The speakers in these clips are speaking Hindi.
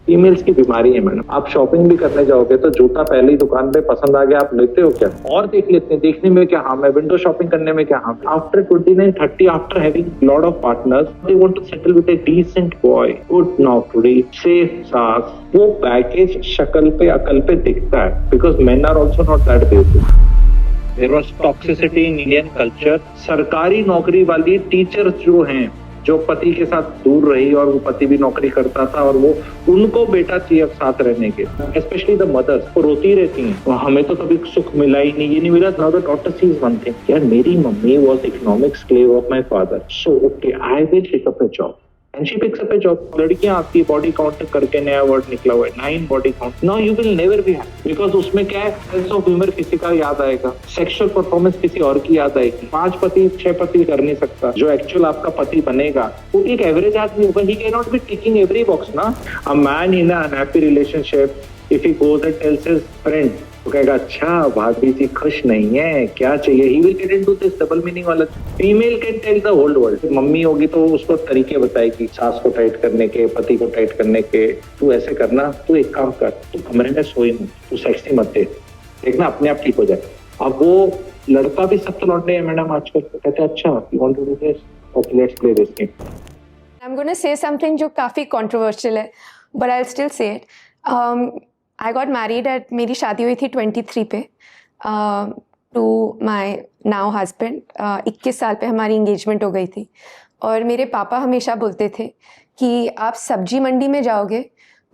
फीमेल्स की बीमारी है मैडम। आप शॉपिंग भी करने जाओगे तो जूता पहले ही दुकान पे पसंद आ गया, आप लेते हो क्या और देख लेते हैं, देखने में क्या हार्म है, विंडो शॉपिंग करने में क्या harm. After 29-30, after having lot of partners, they want to settle with a decent boy, good नौकरी, सेफ सास। वो पैकेज शक्ल पे अकल पे दिखता है, because men are also not that basic. There was toxicity in Indian culture. सरकारी नौकरी वाली टीचर्स जो हैं, जो पति के साथ दूर रही और वो पति भी नौकरी करता था और वो उनको बेटा चाहिए साथ रहने के, स्पेशली द मदर्स, वो रोती रहती हैं, हमें तो कभी सुख मिला ही नहीं, ये नहीं मिला। Now the daughter sees one thing, यार मेरी मम्मी was economic slave of my father, so okay I will take up a job and she picks up a job. लड़कियां आती है, बॉडी काउंट करके नया वर्ड निकला हुआ है, 9 body count. Now you will never be happy, because उसमें क्या है, सेंस ऑफ ह्यूमर किसी का याद आएगा, सेक्सुअल परफॉर्मेंस किसी और की याद आएगी। 5 पति 6 पति कर नहीं सकता। जो एक्चुअल आपका पति बनेगा वो एक एवरेज आदमी होगा, he can not be ticking every box ना। A man in a unhappy relationship, if he goes and tells his friend, तो कहेगा अच्छा भाभी जी खुश नहीं है, क्या चाहिए, he will get into this double meaning वाला। Female can tell the whole world. Mummy होगी तो उसको तरीके बताएगी सास को टाइट करने के, पति को टाइट करने के। तू ऐसे करना, तू एक काम कर, तू कमरे में सोई मत, तू सेक्सी मत दे, देखना अपने आप ठीक हो जाए। अब वो लड़का भी सख्त लौट है मैडम आजकल, कहते हैं अच्छा you want to do this, okay let's play this game. I'm going to say something जो काफ़ी controversial है, but I'll still say it. I got married at, मेरी शादी हुई थी 23 पे to my now husband. 21 साल पे हमारी engagement हो गई थी। और मेरे पापा हमेशा बोलते थे कि आप सब्जी मंडी में जाओगे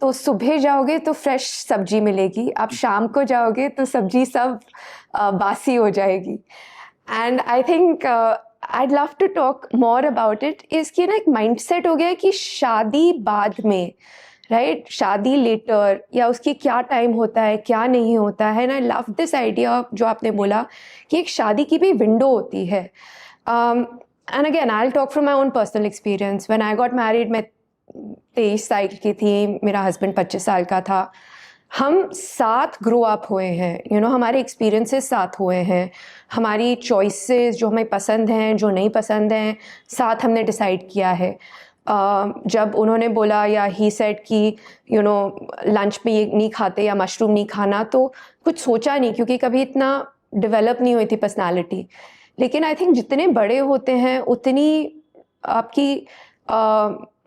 तो सुबह जाओगे तो फ्रेश सब्जी मिलेगी, आप शाम को जाओगे तो सब्जी सब बासी हो जाएगी। And I think I'd love to talk more about it is कि ना एक माइंडसेट हो गया है कि शादी बाद में, राइट, शादी लेटर, या उसकी क्या टाइम होता है क्या नहीं होता है। And I love this idea जो आपने बोला कि एक शादी की भी विंडो होती है। And again I will talk from my own personal experience. When I got married, मैं 23 साल की थी, मेरा हस्बैंड 25 साल का था। हम साथ ग्रो अप हुए हैं, हमारे एक्सपीरियंसेस साथ हुए हैं, हमारी चॉइसेस जो हमें पसंद हैं जो नहीं पसंद हैं साथ हमने डिसाइड किया है। जब उन्होंने बोला या ही सेड कि लंच में ये नहीं खाते या मशरूम नहीं खाना, तो कुछ सोचा नहीं क्योंकि कभी इतना डेवलप नहीं हुई थी पर्सनालिटी। लेकिन आई थिंक जितने बड़े होते हैं उतनी आपकी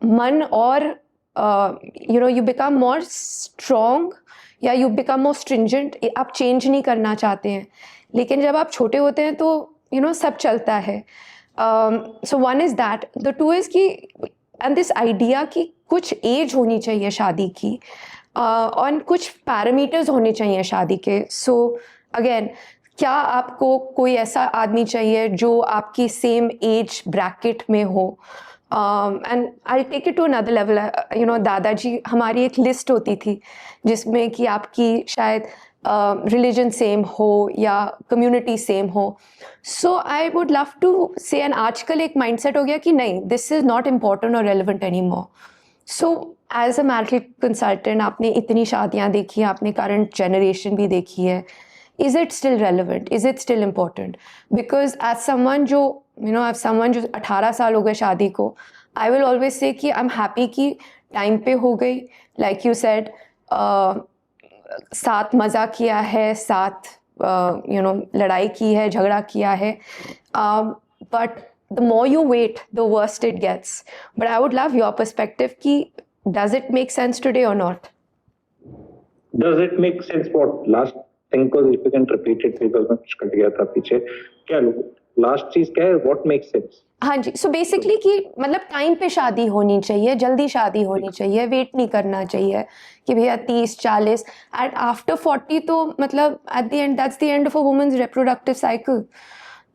मन और यू बिकम मोर स्ट्रॉन्ग या यू बिकम मोर स्ट्रिंजेंट। आप चेंज नहीं करना चाहते हैं, लेकिन जब आप छोटे होते हैं तो सब चलता है। So one is that, the two is कि एंड दिस आइडिया कि कुछ एज होनी चाहिए शादी की और कुछ पैरामीटर्स होने चाहिए शादी के। सो अगेन, क्या आपको कोई ऐसा आदमी चाहिए जो आपकी सेम एज ब्रैकेट में हो। And I take it to another level. दादाजी, हमारी एक लिस्ट होती थी जिसमें कि आपकी शायद रिलीजन सेम हो या कम्युनिटी सेम हो। So I would love to say, and आजकल एक माइंडसेट हो गया कि नहीं, दिस इज़ नॉट इम्पॉर्टेंट और relevant any more. So as a marital consultant, आपने इतनी शादियाँ देखी हैं, आपने करंट जनरेशन भी देखी है, is it still relevant, is it still important? Because as someone जो as someone जो 18 साल हो गए शादी को, I will always say कि I'm happy कि टाइम पे हो गई, like you said, साथ मज़ा किया है, साथ लड़ाई की है, झगड़ा किया है, but the more you wait the worse it gets. But I would love your perspective कि does it make sense today or not? Does it make sense? What last thing was, if you can repeat it because मैं कुछ कट गया था पीछे, क्या लास्ट चीज क्या है, व्हाट मेक्स सेंस? हाँ जी, सो बेसिकली कि मतलब टाइम पे शादी होनी चाहिए, जल्दी शादी होनी चाहिए, वेट नहीं करना चाहिए कि भैया 30-40 एंड आफ्टर 40 तो मतलब at the end that's the end of a women's reproductive cycle.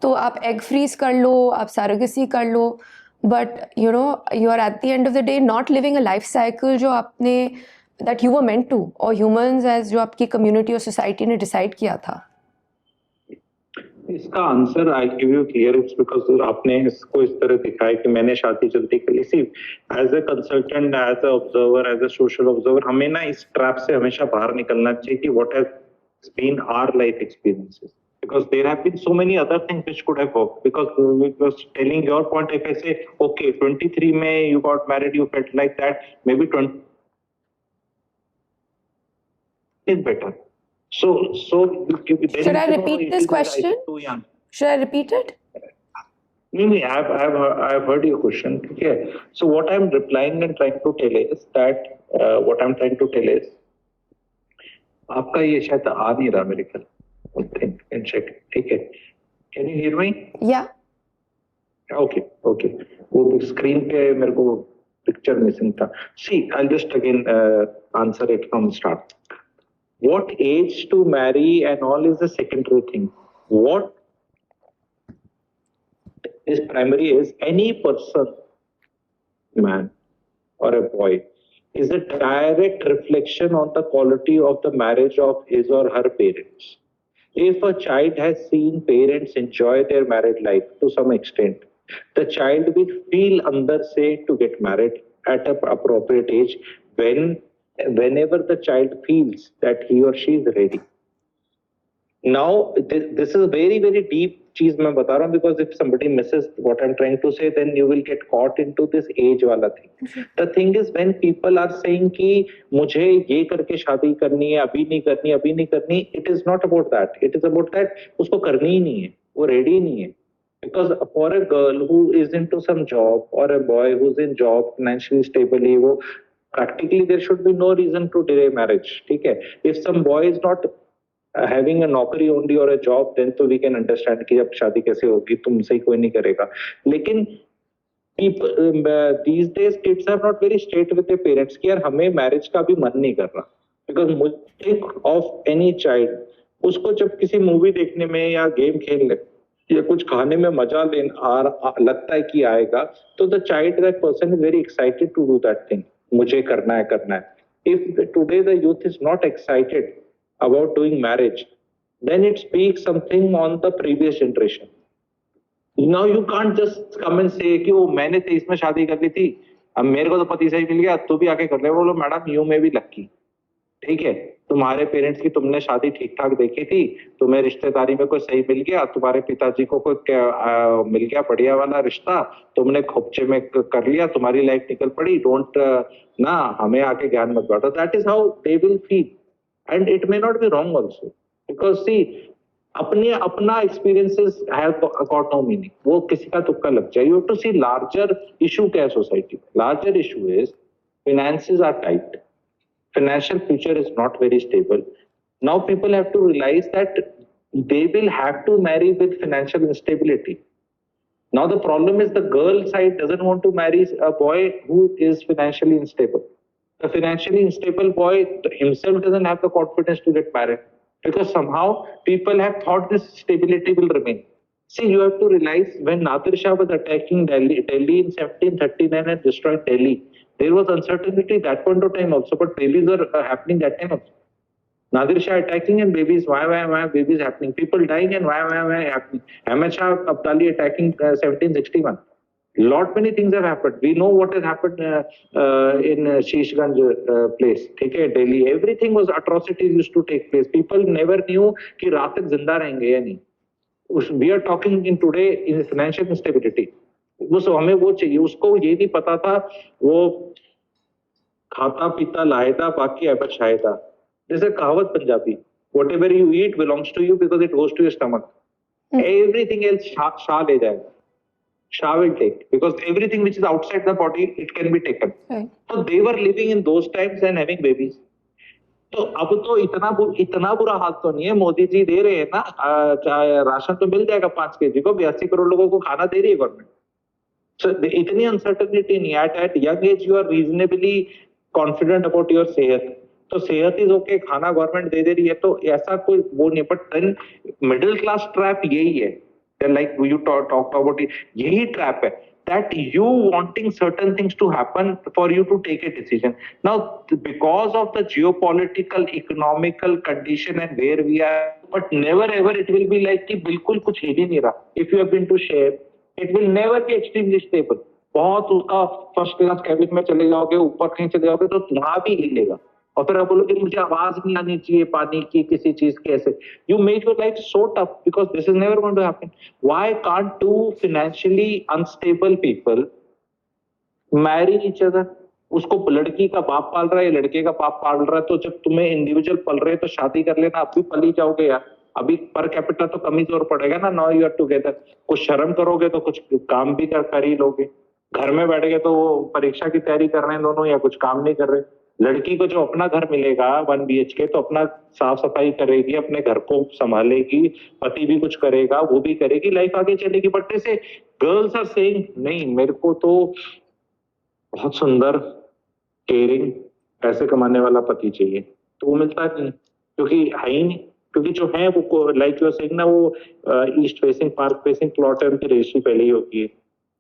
तो आप एग फ्रीज कर लो, आप सरोगेसी कर लो, but you are at the end of the day not living a life cycle जो आपने that you were meant to, और ह्यूमंस एज जो आपकी कम्युनिटी और सोसाइटी ने डिसाइड किया था। इसका answer I give you clear, it's because आपने इसको इस तरह दिखाया कि मैंने शादी जल्दी कर ली। See, as a consultant, as a observer, as a social observer, हमें ना इस ट्रैप से हमेशा बाहर निकलना चाहिए कि what has been our life experiences, because there have been so many other things which could have worked. Because we was telling your point, if I say okay 23 में you got married, you felt like that, maybe 20 is better. So then Should I you say, no, repeat it this is that I question? am too young. Should I repeat it? No, I've heard your question. Okay. So what I'm replying and trying to tell is that what I'm trying to tell is आपका ये शायद आ नहीं रहा मेरे ख्याल. Think and check. ठीक है. Can you hear me? Yeah. Okay. वो स्क्रीन पे मेरे को पिक्चर मिसिंग था. See, I'll just again answer it from start. What age to marry and all is a secondary thing. What is primary is any person, man or a boy, is a direct reflection on the quality of the marriage of his or her parents. If a child has seen parents enjoy their married life to some extent, the child will feel under say to get married at an appropriate age whenever the child feels that he or she is ready. Now, this is a very, very deep cheese मैं बता रहा हूँ, because if somebody misses what I'm trying to say, then you will get caught into this age वाला thing. The thing is, when people are saying कि मुझे ये करके शादी करनी है, अभी नहीं करनी, it is not about that. It is about that उसको करनी ही नहीं है, वो ready नहीं है. Because for a girl who is into some job or a boy who's in job financially stably, वो practically there should be no reason to delay marriage. ठीक है? If some boy is not having a नौकरी only or a job, then तो we can understand कि अब शादी कैसे होगी, तुमसे ही कोई नहीं करेगा. लेकिन these days kids are not very straight with their parents कि यार हमें marriage का भी मन नहीं कर रहा. Because think of any child, उसको जब किसी मूवी देखने में या गेम खेलने या कुछ खाने में मजा लगता है कि आएगा, तो the child, that person is very excited to do that thing. मुझे करना है. If today the youth is not excited about doing marriage, then it speaks something on the previous generation. Now you can't just come and say कि वो मैंने 23 में शादी कर ली थी, अब मेरे को तो पति सही मिल गया, तू भी आके कर ले. बोलो मैडम, यू में भी लक्की. ठीक है, तुम्हारे पेरेंट्स की तुमने शादी ठीक ठाक देखी थी, तुम्हें रिश्तेदारी में कोई सही मिल गया, तुम्हारे पिताजी को कोई मिल गया बढ़िया वाला रिश्ता, तुमने खोपचे में कर लिया, तुम्हारी लाइफ निकल पड़ी. डोंट ना हमें आके ज्ञान मत बांटो. That is how they will feel. And it may not be wrong also, because see, अपना experiences have got no meaning. वो किसी का तुक्का लग जाए. You have to see larger issue क्या है society. Larger issue is finances are tight. Financial future is not very stable. Now people have to realize that they will have to marry with financial instability. Now the problem is the girl side doesn't want to marry a boy who is financially unstable. The financially unstable boy himself doesn't have the confidence to get married, because somehow people have thought this stability will remain. See, you have to realize when Nadir Shah was attacking Delhi in 1739 and destroyed Delhi, there was uncertainty that point of time also, but babies were happening that time also. Nadir Shah attacking and babies, why babies happening? People dying and why happening? Ahmed Shah Abdali attacking 1761. Lot many things have happened. We know what has happened in Shishganj place. ठीक है, Delhi. Everything was atrocities used to take place. People never knew कि रात तक जिंदा रहेंगे या नहीं. We are talking in today in financial instability. हमें वो चाहिए, उसको ये नहीं पता था, वो खाता पीता लायदा बाकी अहमद शाहिदा. जैसे कहावत Punjabi, whatever you eat belongs to you because it goes to your stomach. Everything else Shah ले जाएगा. Shah will take, because everything which is outside the body, it can be taken. Right. So they were living in those times and having babies. तो अब तो इतना बुरा हाल तो नहीं है. मोदी जी दे रहे हैं ना, राशन तो मिल जाएगा 5 kg को, 82 करोड़ लोगों को खाना दे रही है गवर्नमेंट. So इतनी अनसर्टेनिटी नहीं है. At young age you are reasonably confident about your सेहत, तो सेहत इज ओके, खाना गवर्नमेंट दे रही है, तो ऐसा कोई वो नहीं. But then middle class trap यही है. Like you talked about it, यही trap है, that you wanting certain things to happen for you to take a decision. Now, because of the geopolitical, economical condition and where we are, but never ever it will be like कि बिल्कुल कुछ हिल ही नहीं रहा. If you have been to share, it will never be extremely stable. बहुत उसका फर्स्ट क्लास कैबिन में चले जाओगे, ऊपर कहीं चले जाओगे तो वहां भी हिलेगा. और फिर आप बोलोगे मुझे आवाज नहीं आनी चाहिए पानी की किसी चीज के, ऐसे you make your life so tough, because this is never going to happen. Why can't to financially unstable people marry each other उसको लड़की का बाप पाल रहा है, लड़के का बाप पाल रहा है, तो जब तुम्हें इंडिविजुअल पल रहे तो शादी कर लेना, आप भी पल ही जाओगे यार। अभी पर कैपिटा तो कम ही जोर पड़ेगा ना, नाउ यू आर टुगेदर। कुछ शर्म करोगे तो कुछ काम भी कर ही लोगे। घर में बैठ गए तो वो परीक्षा की तैयारी कर रहे हैं दोनों या कुछ काम नहीं कर रहे। लड़की को जो अपना घर मिलेगा 1 BHK, तो अपना साफ सफाई करेगी, अपने घर को संभालेगी, पति भी कुछ करेगा, वो भी करेगी, लाइफ आगे चलेगी। बट से गर्ल्स आर सेइंग नहीं, मेरे को तो बहुत सुंदर, केयरिंग, पैसे कमाने वाला पति चाहिए, तो वो मिलता नहीं, क्योंकि है ही नहीं। क्योंकि जो है वो लाइक यू सेइंग ना, वो east facing, park facing plot है, उनकी रजिस्ट्री पहले ही होती है,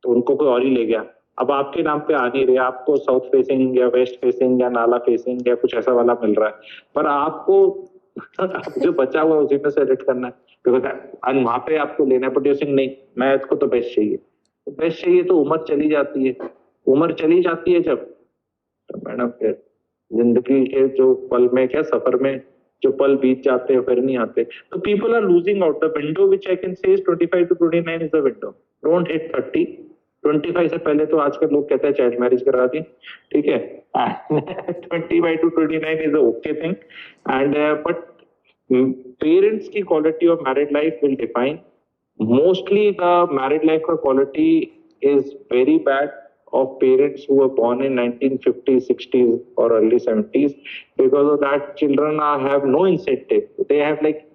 तो उनको कोई और ही ले गया। अब आपके नाम पे आ नहीं रहे, आपको साउथ फेसिंग या वेस्ट फेसिंग या नाला फेसिंग या कुछ ऐसा वाला मिल रहा है, पर आपको जो बचा हुआ है उसी में सेलेक्ट करना है, बिकॉज वहां पे आपको लेना है। बट यू सेइंग नहीं, मैं इसको तो बेस्ट चाहिए, तो बेस्ट चाहिए तो उम्र चली जाती है। उम्र चली जाती है जब, तो मैडम फिर जिंदगी के जो पल में, क्या सफर में जो पल बीत जाते हैं फिर नहीं आते। तो people are losing out the window which I can say 25 to 29 is the window, don't hit 30। 25 से पहले तो आजकल लोग कहते हैं चाइल्ड मैरिज करा दी, ठीक है। 25 to 29 is okay thing, and but parents की quality of married life will define mostly the married life का quality is very bad of parents who were born in 1950s, 60s or early 70s. Because of that, children have no incentive. They have like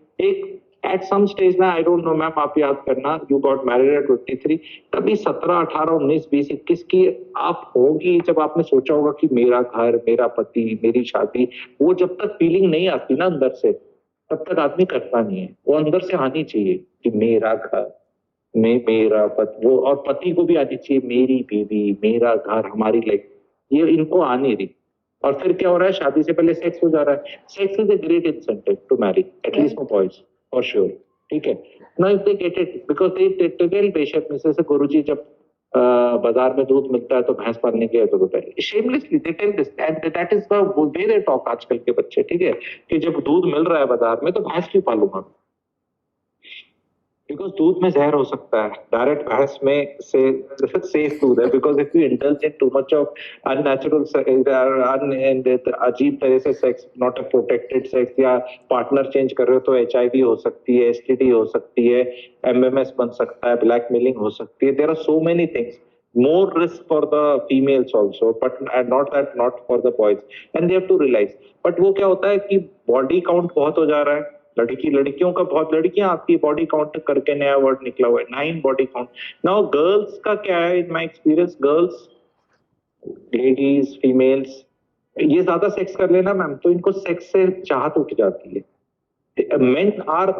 at some stage ना, I don't know मैम, आप याद करना, you got married at 23, तभी 17, 18, 19, 20, 21 की आप होगी जब आपने सोचा होगा कि मेरा घर, मेरा पति, मेरी शादी। वो जब तक फीलिंग नहीं आती ना अंदर से, तब तक आदमी करता नहीं है। वो अंदर से आनी चाहिए कि मेरा घर, मेरा पति, वो, और पति को भी आनी चाहिए मेरी बीवी, मेरा घर, हमारी लाइफ। ये इनको आ नहीं रही, और फिर क्या हो रहा है, शादी से पहले सेक्स हो जा रहा है। Sex is a great incentive to marry, at least for boys, for sure, ठीक है ना। If they get it, because they tell बेशक में से गुरुजी जब बाजार में दूध मिलता है तो भैंस पालने के तो रुपए, shamelessly they tell this, and that is the way they talk आजकल के बच्चे, ठीक है, कि जब दूध मिल रहा है बाजार में तो भैंस क्यों पालूंगा, बिकॉज दूध में जहर हो सकता है। डायरेक्ट भैंस में से सेफ दूध है, because if you indulge in too much of unnatural, अजीब तरह से sex, not a protected sex, या पार्टनर चेंज कर रहे हो तो HIV हो सकती है, STD हो सकती है, MMS बन सकता है, ब्लैकमेलिंग हो सकती है। There are so many things, more risk for the females also, but not for the boys, and they have to realize। but वो क्या होता है कि बॉडी काउंट बहुत हो जा रहा है, लड़कियों का बहुत, लड़कियां आती है बॉडी काउंट करके, नया वर्ड निकला हुआ है 9 बॉडी काउंट। नाउ गर्ल्स का क्या है, in my experience, girls, ladies, females, ये ज्यादा सेक्स कर लेना मैम तो इनको सेक्स से चाहत उठ जाती है। Men are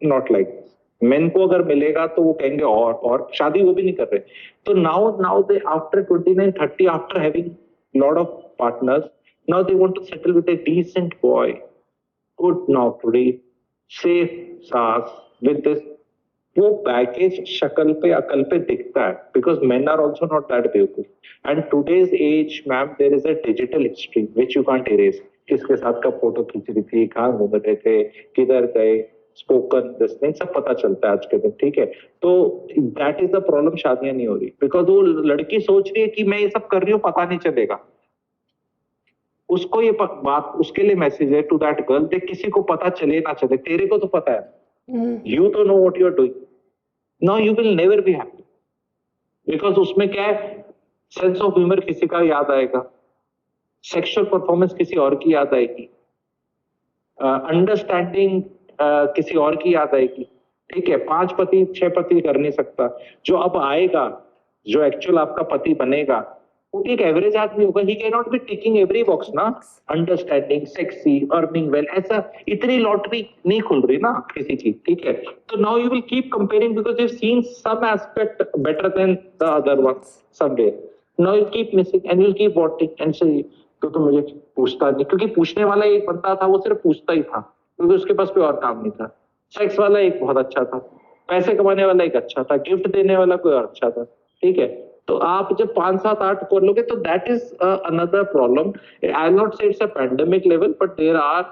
not like, men को अगर मिलेगा तो वो कहेंगे और शादी वो भी नहीं कर रहे। तो now they after 29, 30, after having lot of partners, now they want to settle with a decent boy, good नौकरी, सेफ सास, विद दिस। वो पैकेज शक्ल पे, अकल पे दिखता है, because men are also not that बेवकूफ। And today's age ma'am, there is a digital history which you can't erase. किसके साथ का फोटो खींच रही थी, कहाँ घूम रहे थे, किधर गए, स्पोकन, दिस थिंग सब पता चलता है आज के दिन, ठीक है। तो दैट इज द प्रॉब्लम, शादियां नहीं हो रही बिकॉज वो लड़की सोच रही है कि मैं ये सब कर रही हूँ, पता नहीं चलेगा उसको। ये बात उसके लिए मैसेज है टू दैट गर्ल, देख किसी को पता चले ना चले, तेरे को तो पता है, यू तो know what you are doing, now you will never be happy. Because उसमें क्या है, सेंस ऑफ ह्यूमर किसी का याद आएगा, सेक्सुअल परफॉर्मेंस किसी और की याद आएगी, अंडरस्टैंडिंग किसी और की याद आएगी, ठीक है। 5 पति 6 पति कर नहीं सकता। जो अब आएगा, जो एक्चुअल आपका पति बनेगा, वो एक एवरेज आदमी होगा, he can not be ticking every box ना, अंडरस्टैंडिंग, सेक्सी, अर्निंग वेल, ऐसा इतनी लॉटरी नहीं खुल रही ना किसी की, ठीक है। तो now you will keep comparing because you seen some aspect better than the other one somewhere. Now you keep missing and you keep wanting and say, तो मुझे पूछता नहीं, क्योंकि पूछने वाला एक बंदा था, वो सिर्फ पूछता ही था, क्योंकि उसके पास कोई और काम नहीं था। सेक्स वाला एक बहुत अच्छा था, पैसे कमाने वाला एक अच्छा था, गिफ्ट देने वाला कोई और अच्छा था, ठीक है। तो आप जब 5, 7, 8 कर लोगे तो that is another problem. I not say it's a pandemic level, but there are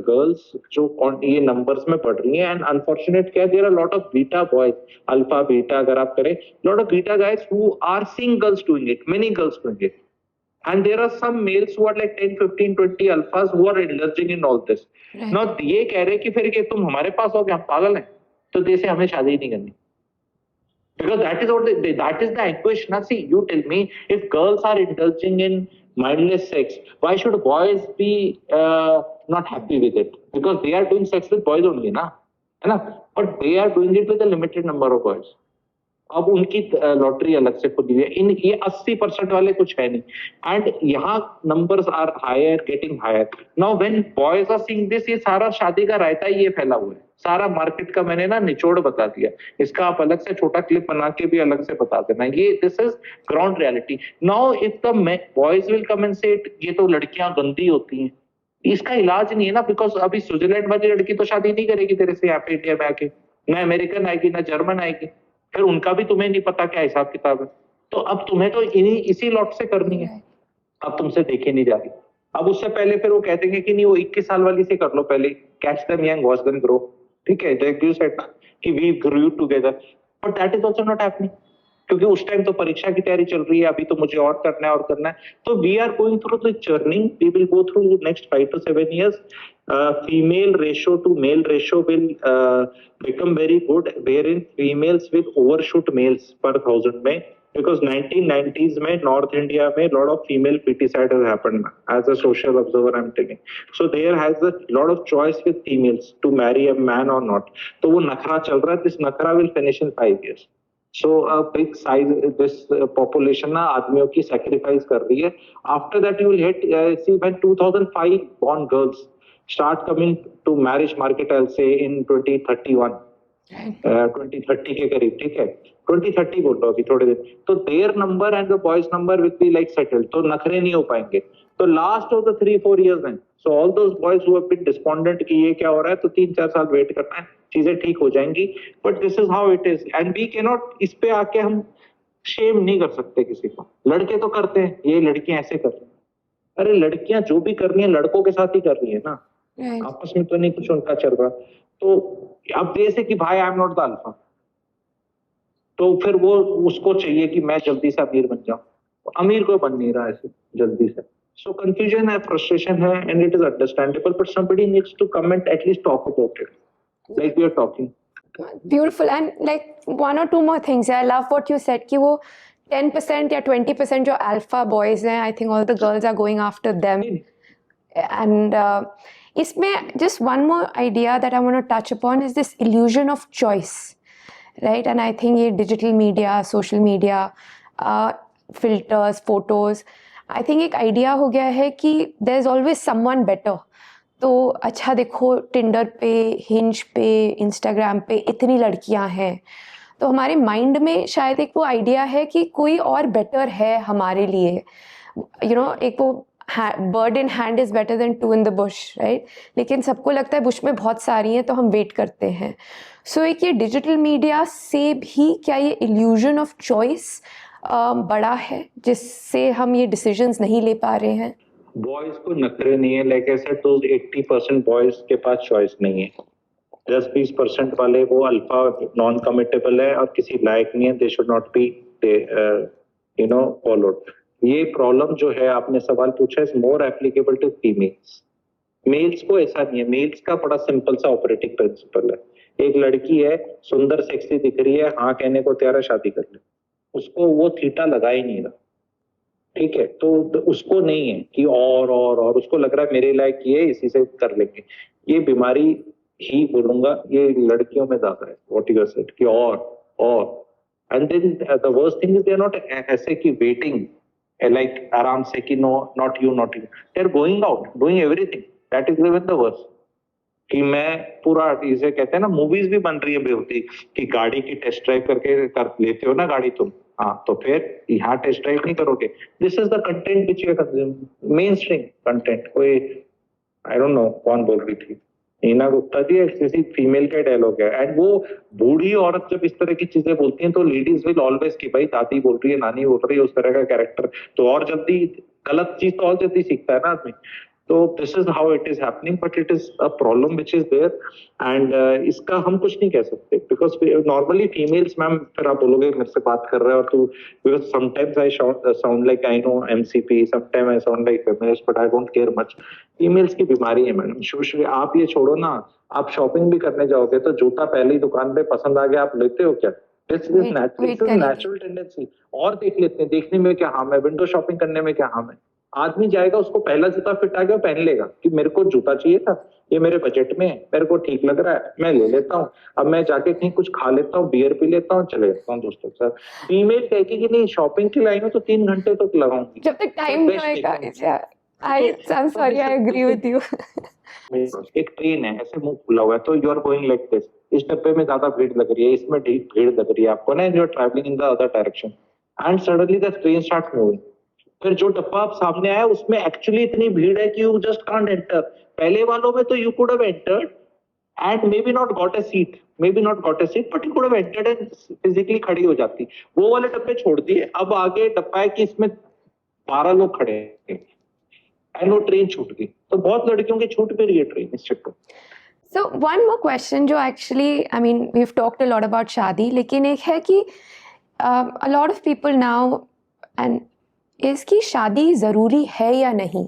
girls जो ये नंबर्स में पढ़ रही हैं, एंड अनफॉर्चुनेट क्या, there are lot of beta boys, alpha beta अगर आप करें, lot of beta guys who are seeing girls doing it, many girls doing it, And there are some males who are like 10, 15, 20 alphas who are indulging in all this. Right. Now ये कह रहे कि फिर कि तुम हमारे पास हो गए, हम पागल हैं, तो जैसे हमें शादी नहीं करनी. Because that is what that is the anguish. Now see, you tell me, if girls are indulging in mindless sex, why should boys be not happy with it? Because they are doing sex with boys only, na? है ना? But they are doing it with a limited number of boys. अब उनकी लॉटरी अलग से खुली है. इन ये 80% वाले कुछ है नहीं. एंड यहाँ numbers are higher, getting higher. Now when boys are seeing this, ये सारा शादी का रायता ही ये फैला हुआ है. सारा मार्केट का मैंने ना निचोड़ बता दिया. इसका आप अलग से छोटा क्लिप बना के भी अलग से बता देना. ये this is ground reality. Now if the boys will come and से ये तो लड़कियां गंदी होती हैं, इसका इलाज नहीं है ना. बिकॉज अभी स्विट्जरलैंड वाली लड़की तो शादी नहीं करेगी तेरे से यहाँ पे इंडिया में आके. ना अमेरिकन आएगी, ना जर्मन आएगी. फिर उनका भी तुम्हें नहीं पता क्या हिसाब किताब है. तो अब तुम्हें तो इसी लॉट से करनी है. अब तुमसे देखे नहीं जा रही. अब उससे पहले फिर वो कह देंगे कि नहीं, वो 21 साल वाली से कर लो पहले. Catch them young, watch them grow. ठीक है, जैक यू सेड कि we grew together, but that is also not happening. क्योंकि उस टाइम तो परीक्षा की तैयारी चल रही है, अभी तो मुझे और करना है और करना है. तो we are going through the journey. We will go through next 5 to 7 years. Female ratio to male ratio will become very good, wherein females will overshoot males per 1,000 में. Because 1990s में North India में lot of female feticide has happened. As a social observer, I'm telling. So there has a lot of choice with females to marry a man or not. तो वो नखरा चल रहा है. This नखरा will finish in 5 years. So a big size, this population ना आदमियों की sacrifice कर रही है. After that you will hit, see when 2005 born girls start coming to marriage market, I'll say in 2031, 2030 के करीब. ठीक है, 2030 बोल रहा हूँ अभी थोड़े दिन. तो their number and the boys number will be like settled. तो नखरे नहीं हो पाएंगे. तो last of the 3-4 years में, so all those boys who have been despondent कि ये क्या हो रहा है, तो 3-4 साल वेट करना है, चीजें ठीक हो जाएंगी. But this is how it is, and we cannot, इस पे आके हम शेम नहीं कर सकते किसी को. लड़के तो करते हैं, ये लड़कियां ऐसे कर रही हैं. अरे लड़कियां जो भी कर रही हैं लड़कों के साथ ही कर रही है ना. आपस में तो नहीं कुछ उनका चल रहा. तो अब जैसे कि भाई I am not the alpha, तो फिर वो उसको चाहिए कि मैं जल्दी से अमीर बन जाऊं. अमीर को बन नहीं रहा ऐसे जल्दी से. सो कंफ्यूजन है, फ्रस्ट्रेशन है, and it is understandable. But somebody needs to come and at least talk about it like we are talking. Beautiful. And like 1 or 2 more things. I love what you said कि वो 10% या 20% जो alpha boys हैं, I think all the girls are going after them. And इसमें just one more idea that I want to touch upon is this illusion of choice, right? And I think ये digital media, social media, filters, photos, I think एक idea हो गया है कि there's always someone better. तो अच्छा देखो, टिंडर पे, हिंज पे, इंस्टाग्राम पे इतनी लड़कियां हैं, तो हमारे माइंड में शायद एक वो आइडिया है कि कोई और बेटर है हमारे लिए. यू नो, एक वो bird in hand is better than 2 in the bush, right? लेकिन सबको लगता है बुश में बहुत सारी हैं, तो हम वेट करते हैं. सो एक ये डिजिटल मीडिया से भी क्या ये इल्यूजन ऑफ चॉइस बड़ा है, जिससे हम ये डिसीजंस नहीं ले पा रहे हैं? बॉयज को नखरे नहीं है, लाइक ऐसे तो 80% बॉयज के पास चॉइस नहीं है. 10-20% वाले वो अल्फा नॉन कमिटेबल है और किसी लायक नहीं है. They should not be you know followed. ये प्रॉब्लम जो है आपने सवाल पूछा is more applicable to females. Males को ऐसा नहीं है. मेल्स का बड़ा सिंपल सा ऑपरेटिंग प्रिंसिपल है. एक लड़की है, सुंदर सेक्सी दिख रही है, हाँ कहने को तैयार है, शादी कर ले. उसको वो थीटा लगा ही नहीं रहा. ठीक है, तो उसको नहीं है कि और उसको लग रहा है मेरे लायक ये, इसी से कर लेंगे. ये बीमारी ही बोलूंगा, ये लड़कियों में ज्यादा है. व्हाट यू सेड कि और and then the worst thing is they are not ऐसे कि वेटिंग लाइक आराम से कि no not you they are going out doing everything. That is even the worst. कि मैं पूरा, इसे कहते हैं ना, मूवीज भी बन रही है बेहोती कि गाड़ी की टेस्ट ड्राइव करके कर लेते हो ना गाड़ी तुम, हाँ, तो फिर यहाँ टेस्ट ड्राइव नहीं करोगे. This is the content which you consume, main stream content. कोई आई डोंट नो कौन बोल रही थी, नीना गुप्ता जी, किसी फीमेल का डायलॉग है. एंड वो बूढ़ी औरत जब इस तरह की चीजें बोलती हैं तो लेडीज विल ऑलवेज कि भाई दादी बोल रही है, नानी बोल रही है, उस तरह का कैरेक्टर. तो और जल्दी गलत चीज तो और जल्दी सीखता है ना आदमी. तो this is how it is happening, but it is a problem which is there and इसका हम कुछ नहीं कह सकते बिकॉज नॉर्मली फीमेल्स, मैम फिर आप बोलोगे मेरे से बात कर रहे हो तो, because sometimes I sound like I know MCP, sometime I sound like feminist, but I don't care much. Females की बीमारी है मैडम। शुश्री, आप ये छोड़ो ना, आप शॉपिंग भी करने जाओगे तो जूता पहले ही दुकान पे पसंद आ गया, आप लेते हो क्या? This is natural tendency. और देख लेते हैं, देखने में क्या हार्म है, विंडो शॉपिंग करने में क्या हार्म है? आदमी जाएगा, उसको पहला जूता फिट आ गया, पहन लेगा कि मेरे को जूता चाहिए था, ये मेरे बजट में है, मेरे को ठीक लग रहा है, मैं ले लेता हूँ। अब मैं जाके कहीं कुछ खा लेता हूँ, बियर पी लेता हूँ, चले जाता हूँ दोस्तों के साथ। फीमेल कहेगी कि नहीं शॉपिंग के लिए आई हूँ तो 3 घंटे तो लगाऊंगी जब तक टाइम नहीं होएगा। I'm sorry, I agree with you. एक ट्रेन है, ऐसे मुंह खुला हुआ है, तो you are going like this, इस डब्बे में ज्यादा भीड़ लग रही है, इसमें भीड़ लग रही है आपको ना, you are travelling in the other direction and suddenly the train start moving. फिर जो डब्बा आप सामने आया उसमें एक्चुअली इतनी भीड़ है कि यू जस्ट कांट एंटर। पहले वालों में तो you could have entered and may be not got a seat, but you could have entered and physically खड़ी हो जाती। वो वाले डब्बे छोड़ दिए, अब आगे डब्बा है कि इसमें 12 लोग खड़े हैं एंड वो ट्रेन छूट गई। तो बहुत लड़कियों की छूट भी रही है ट्रेन इस चक्कर। So one more question जो actually, I mean, we've talked a lot about शादी, लेकिन एक है कि a lot of people now and इसकी शादी ज़रूरी है या नहीं,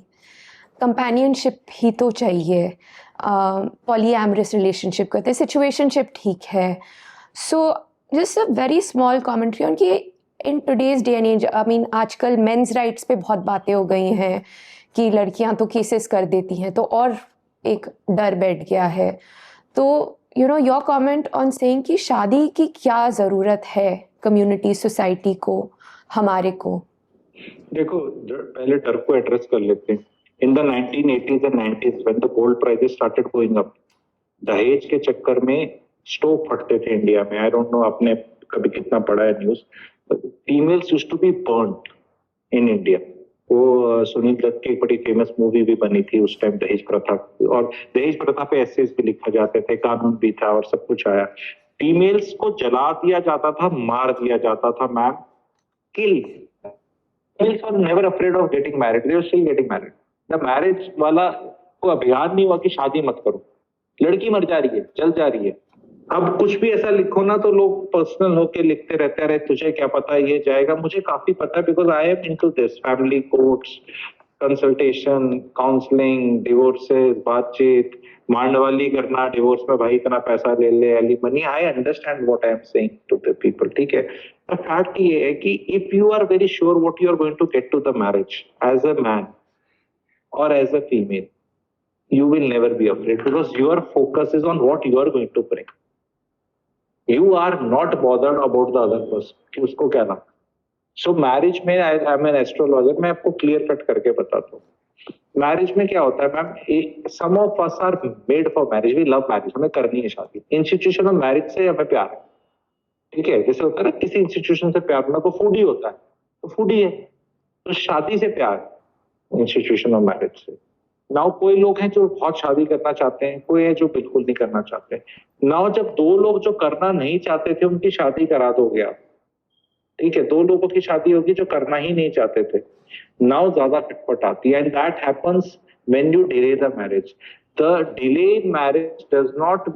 कंपेनियनशिप ही तो चाहिए, पॉलीएमरस रिलेशनशिप करते, सिचुएशनशिप ठीक है। So just a very small commentary on कि in today's day and age, I mean आजकल मेंस राइट्स पे बहुत बातें हो गई हैं कि लड़कियां तो केसेस कर देती हैं, तो और एक डर बैठ गया है। तो you know your comment on saying कि शादी की क्या ज़रूरत है कम्युनिटी, सोसाइटी को, हमारे को। देखो, पहले डर को एड्रेस कर लेते हैं। In the 1980s and 90s when the gold prices started going up, दहेज के चक्कर में स्टोव फटते थे इंडिया में। आई डोंट नो आपने कभी कितना पढ़ा है news. Females used to be burned in India. वो सुनील दत्त की बड़ी फेमस मूवी भी बनी थी उस टाइम, दहेज प्रथा, और दहेज प्रथा पे एसेज भी लिखा जाते थे, कानून भी था और सब कुछ आया। फीमेल्स को जला दिया जाता था, मार दिया जाता था ma'am, kill. Females were never afraid of getting married. They were still getting married. The marriage वाला को अभियान नहीं हुआ कि शादी मत करो, लड़की मर जा रही है, जल जा रही है। अब कुछ भी ऐसा लिखो ना तो लोग पर्सनल होके लिखते रहते हैं, अरे तुझे क्या पता ये जाएगा। मुझे काफी पता है because I am into this, family courts, consultation, counselling, divorces, बातचीत, मांडवाली करना, डिवोर्स में भाई इतना पैसा ले ले, alimony. I understand what I am saying to the people, ठीक है। फैक्ट ये है कि if you are very sure what you are going to get to the marriage as a man or as a female, you will never be afraid because your focus is on what you are going to bring. You are not bothered about the other person कि उसको क्या ना। So marriage में I am an astrologer, मैं आपको clear cut करके बताता हूँ। मैरिज में क्या होता है ma'am, some of us are made for marriage, we love marriage, हमें करनी है शादी। इंस्टीट्यूशन ऑफ मैरिज से हमें प्यार है, ठीक है। जैसे होता है ना किसी इंस्टीट्यूशन से प्यार होना, को फूडी होता है तो फूडी है, तो शादी से प्यार है इंस्टीट्यूशन ऑफ मैरिज से। नाउ कोई लोग हैं जो बहुत शादी करना चाहते हैं, कोई है जो बिल्कुल नहीं करना चाहते। नाउ जब दो लोग जो करना नहीं चाहते थे उनकी शादी करा दोगे आप, ठीक है, दो लोगों की शादी होगी जो करना ही नहीं चाहते थे, नाउ ज्यादा खटपट आती है। And that happens when you delay the marriage. The delay in marriage does not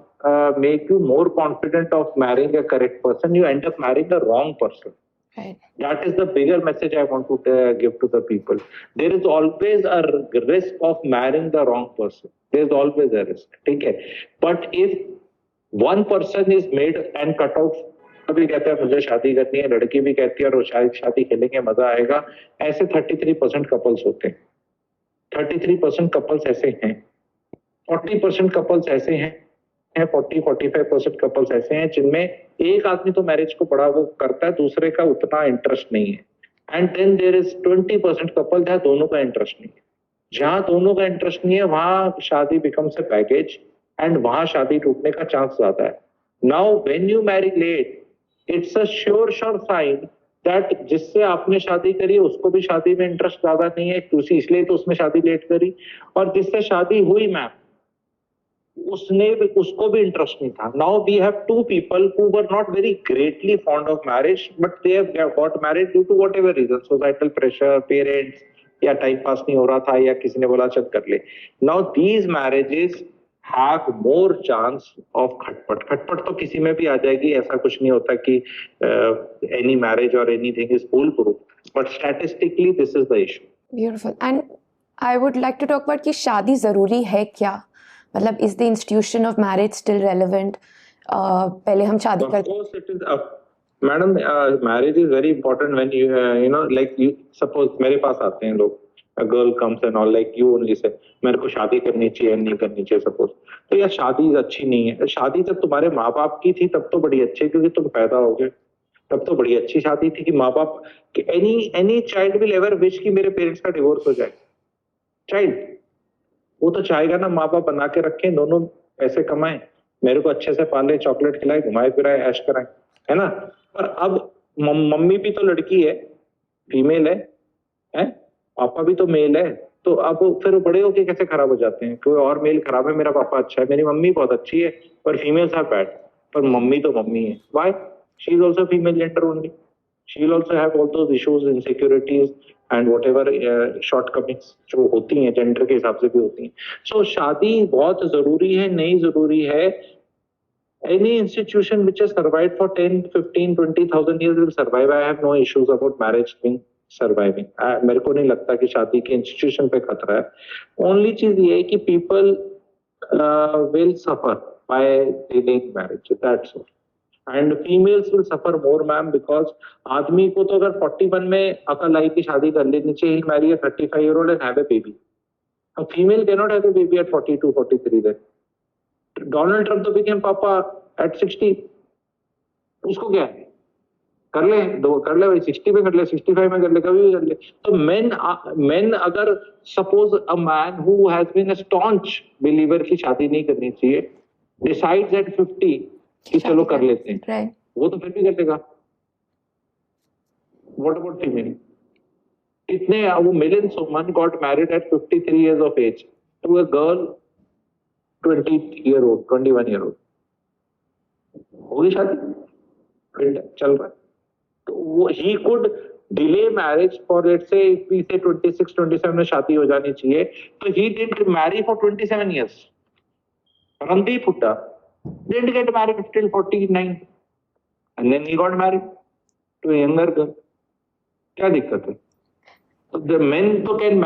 make you more confident of marrying a correct person, you end up marrying the wrong person. Right. That is the bigger message I want to give to the people. There is always a risk of marrying the wrong person. There is always a risk, ठीक है। But if one person is made and cut out, अभी कहते हैं मुझे शादी करनी है, लड़की भी कहती है और शादी खेलेंगे मजा आएगा, ऐसे 33% कपल्स होते हैं। 33% कपल्स ऐसे हैं, 40% कपल्स ऐसे हैं, 40-45% कपल्स ऐसे हैं जिनमें एक आदमी तो मैरिज को बड़ा वो करता है, दूसरे का उतना इंटरेस्ट नहीं है। And then there is 20% couple जहाँ दोनों का इंटरेस्ट नहीं है। जहाँ दोनों का इंटरेस्ट नहीं है वहां शादी बिकम्स अ पैकेज एंड वहां शादी टूटने का चांस ज्यादा है। Now when you marry late, it's a sure sign that जिससे आपने शादी करी उसको भी शादी में इंटरेस्ट ज्यादा नहीं है, इसलिए तो उसने शादी लेट करी। और जिससे शादी हुई मैम, उसको भी इंटरेस्ट नहीं था। Now we have two people who were not very greatly fond of marriage, but they have got married due to whatever reason, societal pressure, parents, या टाइम पास नहीं हो रहा था, या किसी ने बोला चल कर ले. Now these marriages have more chance of खटपट. खटपट तो किसी में भी आ जाएगी, ऐसा कुछ नहीं होता कि एनी मैरिज और anything is fool proof, but statistically this is the issue. Beautiful. And I would like to talk about कि शादी ज़रूरी है क्या? मतलब is the institution of marriage still relevant? पहले हम शादी Of करते. course, it is. Madam, marriage is very important when like you suppose मेरे पास आते हैं लोग, a girl comes and all like you only say मेरे को शादी करनी चाहिए नहीं करनी चाहिए suppose. तो यार शादी अच्छी नहीं है. शादी जब तुम्हारे माँ बाप की थी तब तो बड़ी अच्छी है, क्योंकि तुम पैदा हो गए. तब तो बड़ी अच्छी शादी थी कि माँ बाप, any child will ever wish कि मेरे पेरेंट्स का डिवोर्स हो जाए. चाइल्ड वो तो चाहेगा ना माँ बाप बना के रखें, दोनों पैसे कमाएं, मेरे को अच्छे से पाले, चॉकलेट खिलाए, घुमाए फिराए, ऐश कराए, है ना. पर अब मम्मी भी तो लड़की है, फीमेल है, पापा भी तो मेल है. तो अब फिर बड़े होके कैसे खराब हो जाते हैं? कोई और मेल खराब है, मेरा पापा अच्छा है, मेरी मम्मी बहुत अच्छी है, पर फीमेल्स आर बैड. पर मम्मी तो मम्मी है. Why? She is also female gender only. She will also have all those issues, insecurities and whatever shortcomings जो होती हैं, जेंडर के हिसाब से भी होती हैं. सो शादी बहुत जरूरी है, नहीं जरूरी है. Any institution which has survived for 10, 15, 20,000 years will survive. I have no issues about marriage being surviving. मेरे को नहीं लगता कि शादी के इंस्टीट्यूशन पे खतरा है. ओनली चीज ये है कि people will suffer by delaying marriage. That's all. And females will suffer more, ma'am, because आदमी को तो अगर 41 में अकल आई कि शादी कर लेनी चाहिए, he'll marry a 35-year-old and have a baby. A female cannot have a baby at 42, 43 then. Donald Trump तो became पापा at 60. उसको क्या है? कर ले, दो कर ले भाई, 60 में कर ले, 65 में कर ले, कभी भी कर ले. तो men अगर suppose a man who has been a staunch believer की शादी नहीं करनी चाहिए, डिसाइड्स एट 50 कि चलो कर लेते हैं, Right. वो तो फिर भी कर लेगा. What about female? कितने वो millions of men got married at 53 years of age to a girl 20-year-old, 21-year-old. होगी शादी, चल रहा है. तो वो he could delay marriage for, let's say, if we say 26, 27 में शादी हो जानी चाहिए, तो he didn't marry for 27 years. Randeep Hooda didn't get married till 49, and then he got married to a younger girl. क्या दिक्कत है? The men तो can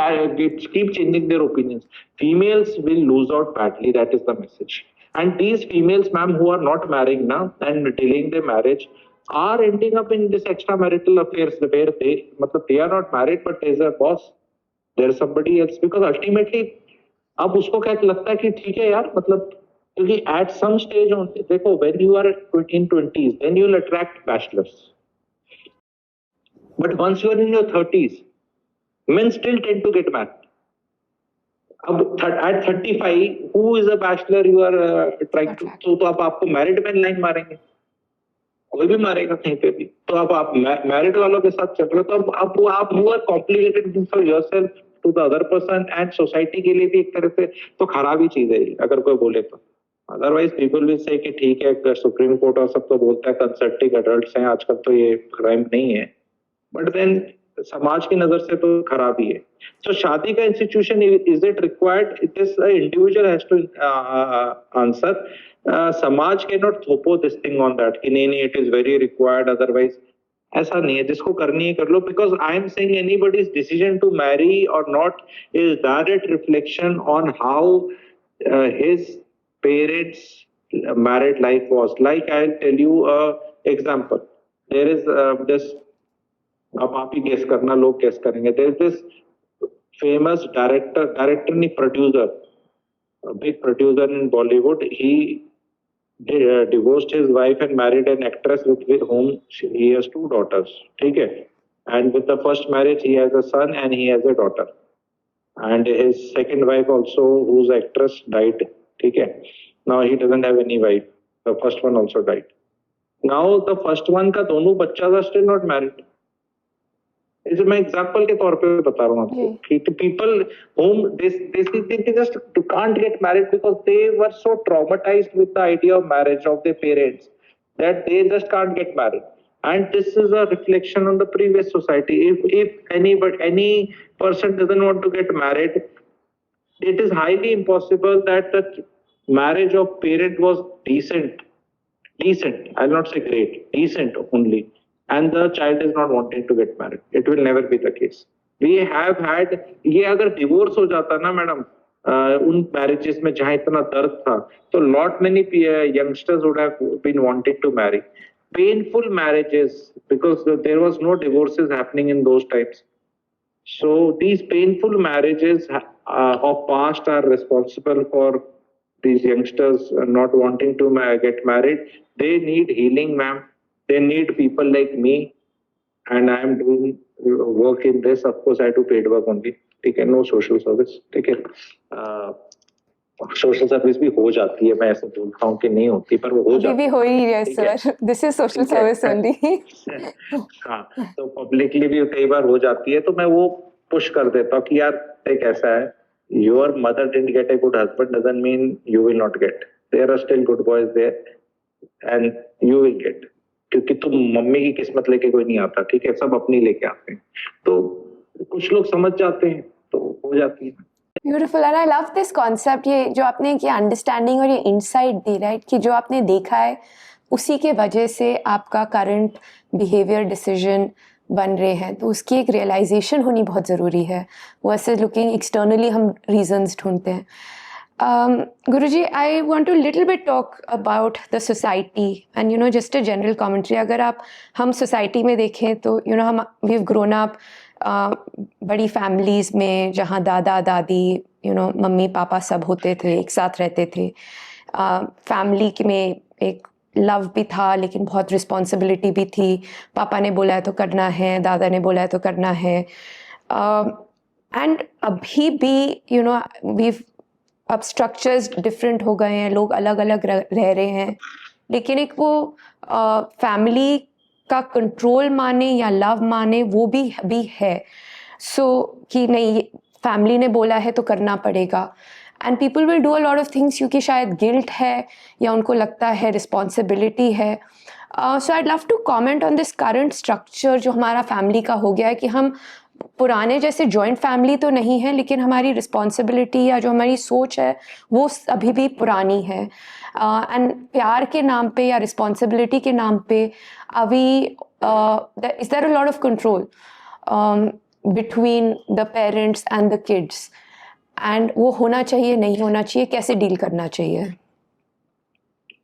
keep changing their opinions. Females will lose out badly. That is the message. And these females, ma'am, who are not marrying now and delaying their marriage, are ending up in this extramarital affairs where they are not married, but there's a boss, there's somebody else. Because ultimately, अब उसको क्या लगता है कि ठीक है यार, मतलब क्योंकि at some stage देखो, when you are in 20s, then you will attract bachelors. But once you are in your 30s, men still tend to get married. अब at 35, who is a bachelor you are trying to, तो अब आपको married men line मारेंगे, कोई भी मारेगा कहीं पे भी. तो अब आप married वालों के साथ चल रहे हो, तो अब आप more complicated things for yourself to the other person and society के लिए भी एक तरह से तो खराब ही चीज है अगर कोई बोले तो. Otherwise people will say कि ठीक है, सुप्रीम कोर्ट और सब तो बोलता है कंसेंटिंग एडल्ट्स हैं, आजकल तो ये क्राइम नहीं है, बट देन समाज की नजर से तो खराब ही है. तो शादी का institution, is it required? It is individual has to answer. समाज कैन नॉट थोपो दिस थिंग ऑन दैट कि नहीं it is very required, otherwise ऐसा नहीं है. जिसको करनी है कर लो, because I am saying anybody's decision to marry or not is direct reflection on how his parents married life was. Like I'll tell you a example. There is this, अब आप ही गेस करना, लोग गेस करेंगे. There is this famous director नहीं, producer, a big producer in Bollywood. He divorced his wife and married an actress with whom he has 2 daughters. ठीक है? And with the first marriage he has a son and he has a daughter. And his second wife also, whose actress, died. ठीक है? Now he doesn't have any wife. The first one also died. Now the first one का दोनों बच्चा are still not married. इसे मैं एग्जाम्पल के तौर पे बता रहा हूँ आपको कि people whom they just can't get married because they were so traumatized with the idea of marriage of their parents that they just can't get married. And this is a reflection on the previous society. If any person doesn't want to get married, it is highly impossible that the marriage of parent was decent. I'll not say great, decent only, and the child is not wanting to get married. It will never be the case. We have had, ये अगर divorce हो जाता ना मैडम उन marriages में जहाँ इतना दर्द था, तो lot many youngsters would have been wanting to marry. Painful marriages, because there was no divorces happening in those times. So these painful marriages of past are responsible for these youngsters not wanting to get married. They need healing, ma'am. They need people like me, and I am doing work in this. Of course, I do paid work only. ठीक है, no social service. ठीक है, सोशल सर्विस भी हो जाती है, मैं ऐसे बोलता हूँ कि नहीं होती, पर वो हो जाती है। अभी भी हो ही है sir, this is social service only. हाँ, तो पब्लिकली भी कई बार हो जाती है, तो मैं वो पुश कर देता हूँ कि यार एक ऐसा है, your mother didn't get a good husband doesn't mean you will not get. There are still good boys there and you will get. क्योंकि तुम मम्मी की किस्मत लेके कोई नहीं आता, ठीक है, सब अपनी लेके आते हैं, तो कुछ लोग समझ जाते हैं तो हो जाती है। Beautiful, and I love this concept, ये जो आपने ये अंडरस्टैंडिंग और ये इंसाइट दी, राइट, कि जो आपने देखा है उसी के वजह से आपका करंट बिहेवियर डिसीजन बन रहे हैं, तो उसकी एक रियलाइजेशन होनी बहुत ज़रूरी है, वर्सेस लुकिंग एक्सटर्नली हम रीजंस ढूंढते हैं। Guruji, I want to little bit talk about the society and you know just a general commentary. अगर हम सोसाइटी में देखें तो यू नो हम वी हैव ग्रोन अप बड़ी फैमिलीज़ में जहाँ दादा दादी यू नो मम्मी पापा सब होते थे, एक साथ रहते थे। फैमिली में एक लव भी था लेकिन बहुत रिस्पॉन्सिबिलिटी भी थी, पापा ने बोला है तो करना है, दादा ने बोला है तो करना है। एंड अभी भी यू नो अब स्ट्रक्चर्स डिफरेंट हो गए हैं, लोग अलग अलग रह रहे हैं, लेकिन एक वो फैमिली का कंट्रोल माने या लव माने वो भी है। सो कि नहीं, फैमिली ने बोला है तो करना पड़ेगा, and people will do a lot of things क्योंकि शायद गिल्ट है या उनको लगता है रिस्पॉन्सिबिलिटी है। So I love to comment on this current structure जो हमारा फैमिली का हो गया है, कि हम पुराने जैसे जॉइंट फैमिली तो नहीं है, लेकिन हमारी रिस्पॉन्सिबिलिटी या जो हमारी सोच है वो अभी भी पुरानी है। एंड प्यार के नाम पे या रिस्पॉन्सिबिलिटी के नाम पे अभी is there a lot of control between the parents and the kids, and वो होना चाहिए नहीं होना चाहिए, कैसे डील करना चाहिए?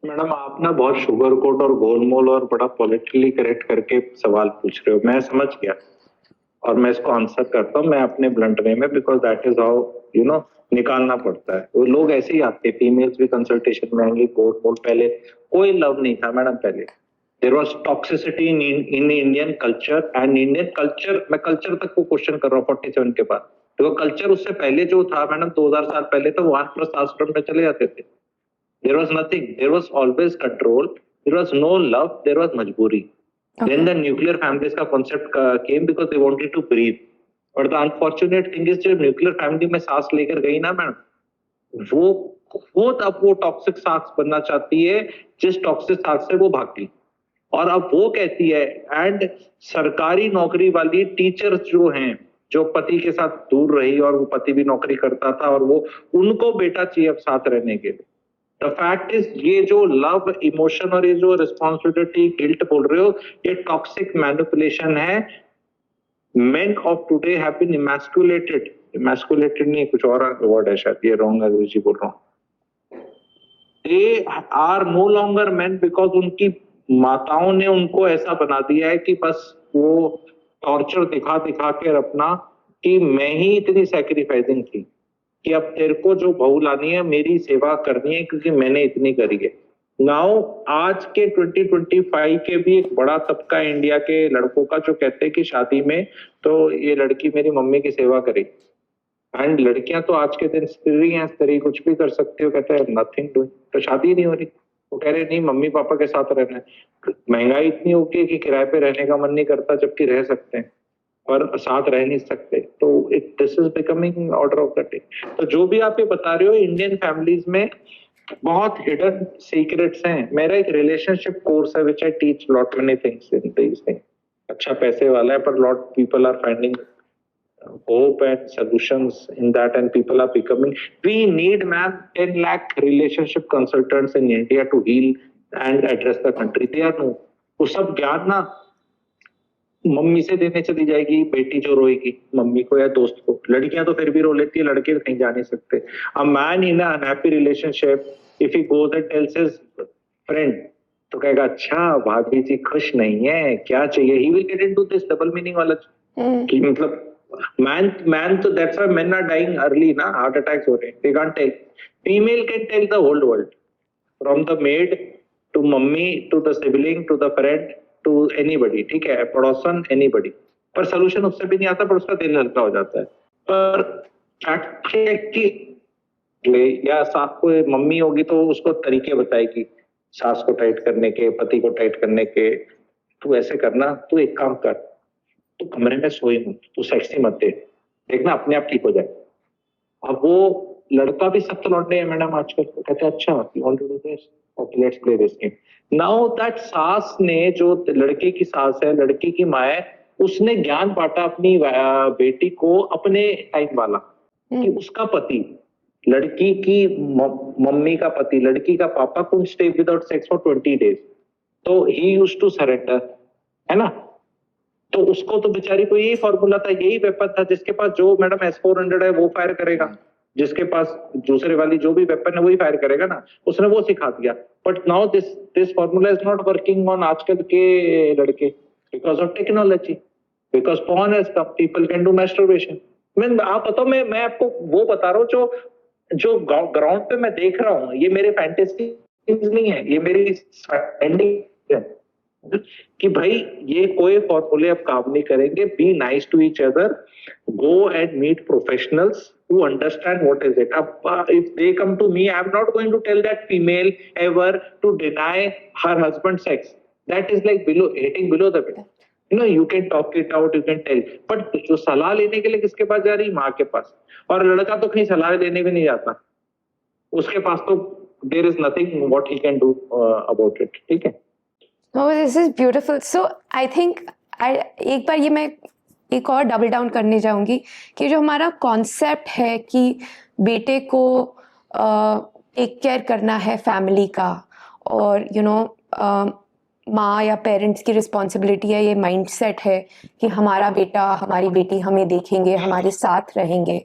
मैडम, आप ना बहुत शुगर कोट और गोलमोल और बड़ा पॉलिटिकली करेक्ट करके सवाल पूछ रहे हो, मैं समझ गया और मैं इसको आंसर करता हूँ मैं अपने ब्लंट वे में, because that is how you know निकालना पड़ता है। वो लोग ऐसे ही आते हैं, फीमेल्स भी कंसल्टेशन में आएंगे, गोलमोल। पहले कोई लव नहीं था मैडम, पहले there was toxicity in Indian culture and Indian culture. मैं कल्चर तक को क्वेश्चन कर रहा हूँ 47 के बाद, तो कल्चर उससे पहले जो था मैडम 2000 साल पहले, तो वानप्रस्थ आश्रम में चले जाते थे। There was nothing, there was always control, there was no love, there was मजबूरी। Then the nuclear families का concept came because they wanted to breathe. और the unfortunate thing is जो nuclear family में सांस लेकर गई ना मैडम, वो खुद अब वो टॉक्सिक सांस बनना चाहती है, जिस टॉक्सिक सांस से वो भागी। और अब वो कहती है, एंड सरकारी नौकरी वाली टीचर्स जो हैं, जो पति के साथ दूर रही और वो पति भी नौकरी करता था और वो उनको बेटा चाहिए अब साथ रहने के लिए। द फैक्ट इज ये जो लव इमोशन और ये जो रिस्पॉन्सिबिलिटी गिल्ट बोल रहे हो, ये टॉक्सिक मैनिपुलेशन है। Men of today have been emasculated, emasculated नहीं, कुछ और वर्ड है शायद, ये रॉन्ग अंग्रेजी बोल रहा हूँ। They are no longer men because उनकी माताओं ने उनको ऐसा बना दिया है कि बस वो टॉर्चर दिखा दिखा के अपना, कि मैं ही इतनी सैक्रिफाइसिंग थी कि अब तेरे को जो बहू लानी है मेरी सेवा करनी है क्योंकि मैंने इतनी करी है। नाउ आज के 2025 के भी एक बड़ा तबका इंडिया के लड़कों का जो कहते हैं कि शादी में तो ये लड़की मेरी मम्मी की सेवा करेगी, एंड लड़कियां तो आज के दिन स्त्री हैं, स्त्री कुछ भी कर सकती हो, कहते हैं नथिंग डूइंग, तो शादी नहीं हो रही। वो कह रहे नहीं मम्मी पापा के साथ रहना है। महंगाई इतनी होगी कि किराए पे रहने का मन नहीं करता, जबकि रह सकते हैं पर साथ रह नहीं सकते, तो this is becoming order of the day. तो जो भी आप ये बता रहे हो, इंडियन फैमिलीज में बहुत हिडन सीक्रेट्स हैं. मेरा एक रिलेशनशिप कोर्स है which I teach lot many things in these things. अच्छा पैसे वाला है पर lot people are finding hope and solutions in that, and people are becoming, we need man 10 lakh relationship consultants in India to heal and address the country. They are no, वो सब ज्ञान ना मम्मी से देने चली जाएगी बेटी जो रोएगी मम्मी को या दोस्त को. लड़कियां तो फिर भी रो लेती है, लड़के कहीं जा नहीं सकते. A man in an unhappy relationship, if he goes and tells his friend, तो कहेगा अच्छा भाभी जी खुश नहीं है, क्या चाहिए. He will get into this double meaning वाला कि मतलब man तो that's why men are dying early ना, heart attacks हो रहे हैं. They can't tell. Female can tell the whole world, from the maid to mummy to the sibling to the friend to anybody. ठीक है, पड़ोसन anybody. पर solution उससे भी नहीं आता, पर उसका दिल हल्का हो जाता है. पर या सास को मम्मी होगी तो उसको तरीके बताएगी सास को टाइट करने के, पति को टाइट करने के. तू ऐसे करना, तू एक काम कर, तू कमरे में सोई मत, तू सेक्सी मत दे, देखना अपने आप ठीक हो जाए. अब वो लड़का भी सख्त लौट है मैडम आजकल. तो कहते हैं अच्छा you want to do this, okay let's play this game. Now that सास ने, जो लड़के की सास है, लड़की की माँ है, उसने ज्ञान बांटा अपनी बेटी को अपने टाइम वाला कि उसका पति, लड़की की मम्मी का पति, लड़की का पापा could stay without sex for 20 days. तो ही यूज्ड टू सरेंडर, है ना. तो उसको तो बेचारी को यही फॉर्मूला था, यही वेपन था. जिसके पास जो मैडम S-400 है वो फायर करेगा, जिसके पास दूसरे वाली जो भी वेपन है वही फायर करेगा ना. उसने वो सिखा दिया. But now this formula is not working on आजकल के लड़के because of technology, because porn has come, people can do masturbation. आप बताओ, मैं आपको वो बता रहा हूँ जो ग्राउंड पे मैं देख रहा हूँ. ये मेरे फैंटेसी नहीं है, ये मेरी एंडिंग है कि भाई ये कोई फॉर्मूले अब काम नहीं करेंगे. Be nice to each other, go and meet professionals who understand what is it. If they come to me, I'm not going to tell that female ever to deny her husband sex. That is like hitting below the belt. You can talk it out, you can tell. But जो सलाह लेने के लिए किसके पास जा रही? माँ के पास. और लड़का तो कहीं सलाह लेने भी नहीं जाता, उसके पास तो there is nothing what he can do about it. ठीक है. Oh, this is beautiful. So I think एक बार ये मैं एक और डबल डाउन करने जाऊंगी कि जो हमारा कॉन्सेप्ट है कि बेटे को टेक केयर करना है फैमिली का, और माँ या पेरेंट्स की रिस्पॉन्सिबिलिटी है, ये माइंडसेट है कि हमारा बेटा हमारी बेटी हमें देखेंगे, हमारे साथ रहेंगे.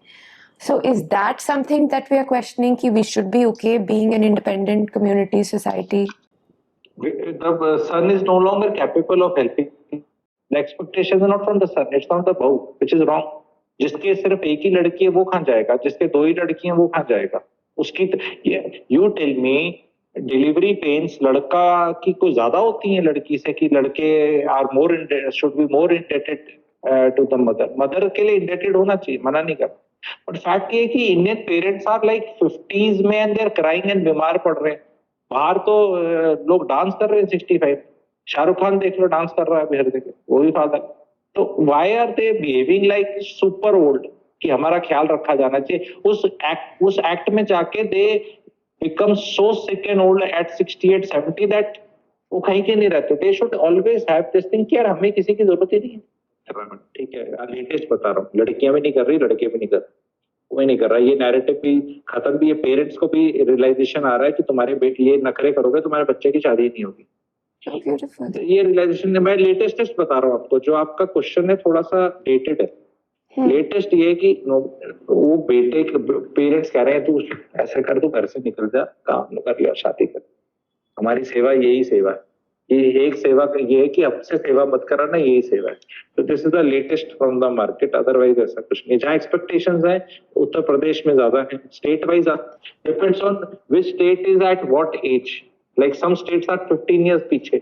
So is that something that we are questioning, कि we should be okay being an independent community society? The son is no longer capable of helping. The expectation is not from the son, it's from the bahu, which is wrong. जिसके सिर्फ एक ही लड़की है वो कहाँ जाएगा, जिसके 2 ही लड़की हैं वो कहाँ जाएगा. उसकी you tell me, delivery pains लड़का की कोई ज्यादा होती हैं लड़की से, कि लड़के are more should be more indebted to the mother. Mother के लिए इंडेटेड होना चाहिए, मना नहीं कर. बट फैक्ट ये कि Indian parents are like 50s में and they are crying and बीमार पड़ रहे हैं. बाहर तो लोग डांस कर रहे हैं 65. शाहरुख खान देख लो डांस कर रहा है बिहार देखे, वो भी फादर. तो why are they behaving like super old कि हमारा ख्याल रखा जाना चाहिए. उस एक्ट में जाके they become so sick and old at 68, 70 that वो कहीं के नहीं रहते. They should always have this thing कि यार हमें किसी की जरूरत ही नहीं है. ठीक है, लेटेस्ट बता रहा हूँ, लड़कियां भी नहीं कर रही, लड़के भी नहीं कर रहे, कोई नहीं कर रहा. ये नैरेटिव भी खत्म भी है. पेरेंट्स को भी रियलाइजेशन आ रहा है कि तुम्हारे बेटी ये नखरे करोगे तुम्हारे बच्चे की शादी नहीं होगी. ये रियलाइजेशन मैं लेटेस्ट बता रहा हूँ आपको. जो आपका क्वेश्चन है थोड़ा सा डेटेड है. लेटेस्ट ये है कि वो बेटे के पेरेंट्स कह रहे हैं तू ऐसे कर, तू घर से निकल जा, काम कर लिया, शादी कर. हमारी सेवा यही सेवा है. ये एक सेवा ये है कि हमसे सेवा मत कराना, यही सेवा है. तो this is the latest from the market. Otherwise ऐसा कुछ नहीं. जहाँ एक्सपेक्टेशंस है उत्तर प्रदेश में ज्यादा है. State wise depends on which state is at what age. Like some states are 15 years पीछे,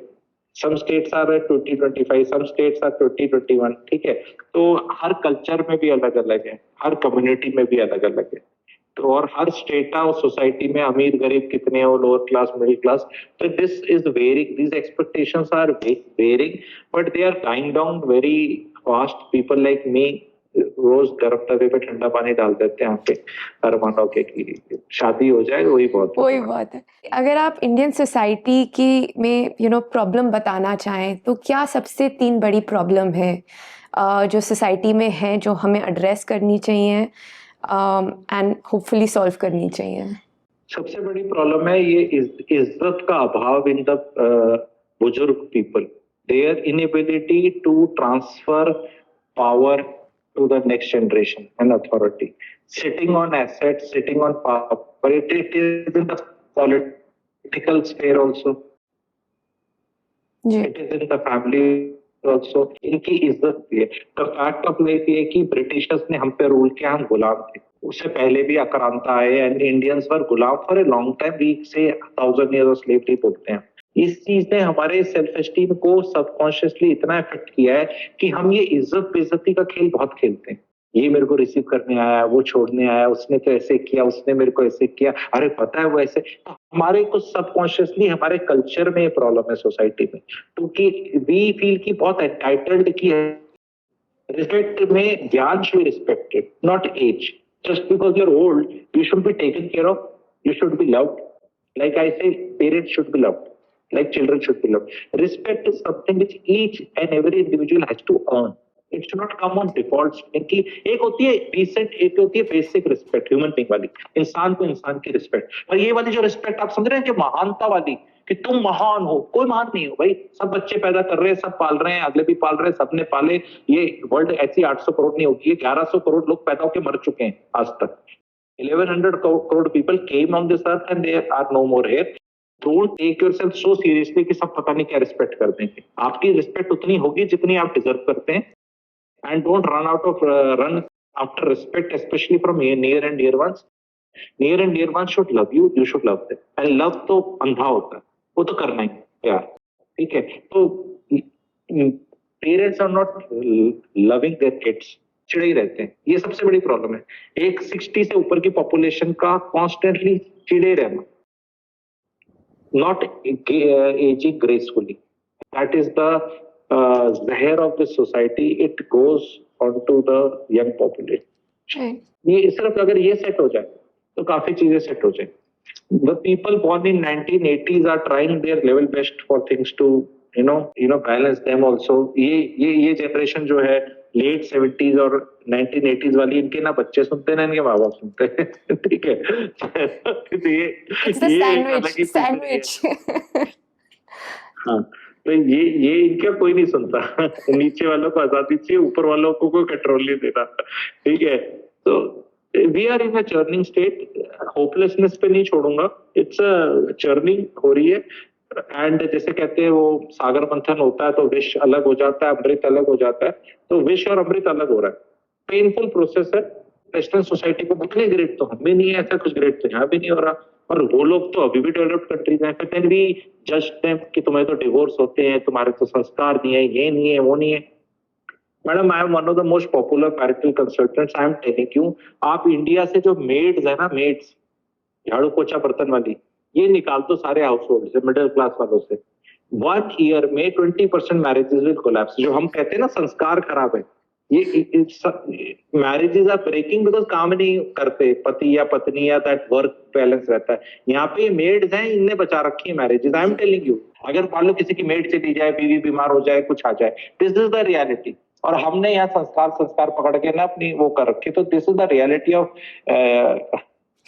some states are at 20-25, some states are 20-21. ठीक है. तो हर कल्चर में भी अलग अलग है, हर कम्युनिटी में भी अलग अलग है. तो और हर स्टेटा और सोसाइटी में अमीर गरीब कितने हो, लोअर क्लास मिडिल क्लास. तो this is varying, these expectations are varying, but they are dying down very fast. People like me रोज गर्म तवे पे ठंडा पानी डाल देते हैं यहाँ पे, हर मानो के कि शादी हो जाए वही बहुत वही बात है। अगर आप इंडियन सोसाइटी की में प्रॉब्लम बताना चाहें तो क्या सबसे 3 बड़ी प्रॉब्लम है जो सोसाइटी में है जो हमें एड्रेस करनी चाहिए एंड होपफुली सॉल्व करनी चाहिए? सबसे बड़ी प्रॉब्लम है ये इज्जत का अभाव इन द बुजुर्ग people, their inability to transfer power to the next generation and authority, sitting on assets, sitting on power, it is in the political sphere also, जी it is in the family also. इनकी इज्जत भी है। द फैक्ट ऑफ लाइफ ये है कि ब्रिटिशर्स ने हम पे रूल किया, हम गुलाम थे। उससे पहले भी आक्रांता आए एंड इंडियंस वर गुलाम for a long time, we say 1000 years of slavery बोलते हैं। इस चीज ने हमारे सेल्फ एस्टीम को सबकॉन्शियसली इतना इफेक्ट किया है कि हम ये इज्जत बेइज्जती का खेल बहुत खेलते हैं। ये मेरे को रिसीव करने आया, वो छोड़ने आया, उसने तो ऐसे किया, उसने मेरे को ऐसे किया, अरे पता है वो ऐसे। हमारे को सबकॉन्शियसली हमारे कल्चर में प्रॉब्लम है सोसाइटी में, क्योंकि वी फील की बहुत एंटाइटल्ड की है। रिस्पेक्ट में ज्ञान should be respected, not age. Just because you are old you should be taken care of, you should be loved. Like I say parents should be loved, like children should be loved. Respect is something which each and every individual has to earn. It should not come on default. इनकी एक होती है decent, एक होती है बेसिक रिस्पेक्ट, ह्यूमन बीइंग वाली, इंसान को इंसान की रिस्पेक्ट। और ये वाली जो रिस्पेक्ट आप समझ रहे हैं कि महानता वाली, कि तुम महान हो, कोई महान नहीं हो भाई। सब बच्चे पैदा कर रहे हैं, सब पाल रहे हैं, अगले भी पाल रहे हैं, सबने पाले। ये वर्ल्ड ऐसी 800 करोड़ नहीं होगी, 1100 करोड़ लोग पैदा होकर मर चुके हैं आज तक। 1100 crore people came on this earth and they are no more here. Don't take yourself so seriously कि सब पता नहीं क्या रिस्पेक्ट कर देंगे। आपकी रिस्पेक्ट उतनी होगी जितनी आप डिजर्व करते हैं। And don't run after respect, specially from near and dear ones. Near and dear ones should love you, you should love them. And love तो अंधा होता है, वो तो करना ही प्यार, ठीक है। तो parents are not loving their kids, चिड़े ही रहते हैं। ये सबसे बड़ी प्रॉब्लम है। एक 60 से ऊपर की पॉपुलेशन का कॉन्स्टेंटली चिड़े रहना, not aging gracefully. That is the zahir of the society. It goes on to the young population. ये सिर्फ अगर ये सेट हो जाए तो काफी चीजें सेट हो जाए। The people born in 1980s are trying their level best for things to balance them also. ये जनरेशन जो है लेट 70s और 1980s वाली, इनके ना बच्चे सुनते ना इनके माँ बाप सुनते हैं, ठीक है। तो ये सैंडविच हाँ, तो ये इनका कोई नहीं सुनता। नीचे वालों को आजादी चाहिए, ऊपर वालों को कोई कंट्रोल नहीं देता, ठीक है। तो we are in a churning state, hopelessness पे नहीं छोड़ूंगा, इट्स अ चर्निंग हो रही है। एंड जैसे कहते हैं वो सागर मंथन होता है तो विष अलग हो जाता है, अमृत अलग हो जाता है। तो विष और अमृत अलग हो रहा है, पेनफुल प्रोसेस है। वेस्टर्न सोसाइटी को उतने ग्रेट तो हम भी नहीं है, ऐसा कुछ ग्रेट तो यहाँ भी नहीं हो रहा। और वो लोग तो अभी भी डेवलप्ड कंट्रीज हैं, फिर भी जज देम कि तुम्हें तो डिवोर्स होते हैं, तुम्हारे तो संस्कार नहीं है, ये नहीं है, वो नहीं है। Madam, I am one of the most popular parietal consultants. I am telling you, आप इंडिया से जो मेड्स है ना, मेड्स झाड़ू पोछा बर्तन वाली, ये निकाल दो सारे हाउस होल्ड से, मिडिल क्लास वालों से, 1 year में 20% मैरिजेस विल कोलैप्स। जो हम कहते हैं ना संस्कार खराब है, ये मैरिजेस आर ब्रेकिंग बिकॉज काम नहीं करते पति या पत्नी, या दैट वर्क बैलेंस रहता है। यहाँ पे मेड्स हैं, इनने बचा रखी है marriages. I am telling you, अगर मान लो किसी की मेड चली जाए, बीवी बीमार हो जाए, कुछ आ जाए, दिस इज द रियलिटी। और हमने यहाँ संस्कार पकड़ के ना अपनी वो कर रखी। तो this is the reality of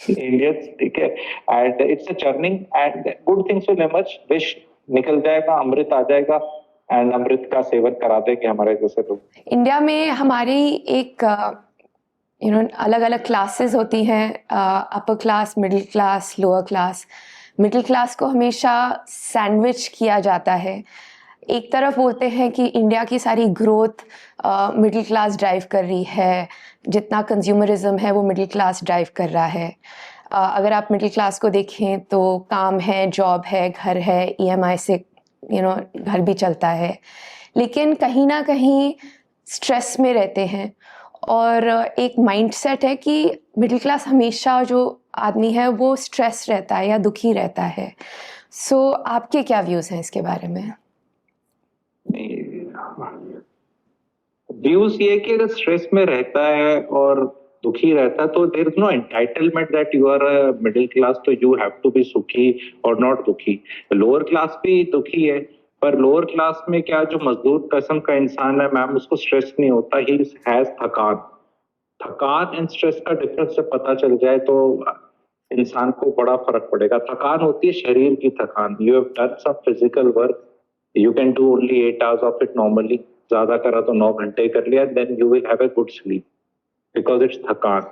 Indians, ठीक है। And it's a churning and good things will emerge. Wish निकल जाएगा, अमृत आ जाएगा, एंड अमृत का सेवन करा देंगे हमारे जैसे लोग। इंडिया में हमारी एक अलग अलग क्लासेस होती हैं, upper class, middle class, lower class. Middle class को हमेशा सैंडविच किया जाता है। एक तरफ बोलते हैं कि इंडिया की सारी ग्रोथ मिडिल क्लास ड्राइव कर रही है, जितना कंज्यूमरिज्म है वो मिडिल क्लास ड्राइव कर रहा है। अगर आप मिडिल क्लास को देखें तो काम है, जॉब है, घर है, EMI से घर भी चलता है, लेकिन कहीं ना कहीं स्ट्रेस में रहते हैं। और एक माइंडसेट है कि मिडिल क्लास हमेशा जो आदमी है वो स्ट्रेस रहता है या दुखी रहता है। सो आपके क्या व्यूज़ हैं इसके बारे में? व्यूज ये है कि अगर स्ट्रेस में रहता है और दुखी रहता है तो there is no entitlement that you are middle class तो यू हैव टू बी सुखी और नॉट दुखी। लोअर क्लास भी दुखी है, पर लोअर क्लास में क्या जो मजदूर किस्म का इंसान है मैम, उसको स्ट्रेस नहीं होता, ही हैज थकान। थकान एंड स्ट्रेस का डिफरेंस जब पता चल जाए तो इंसान को बड़ा फर्क पड़ेगा। थकान होती है शरीर की थकान, you have done some physical work, you can do only 8 hours of it normally, ज्यादा करा तो 9 घंटे कर लिया, then you will have a good sleep because it's थकान।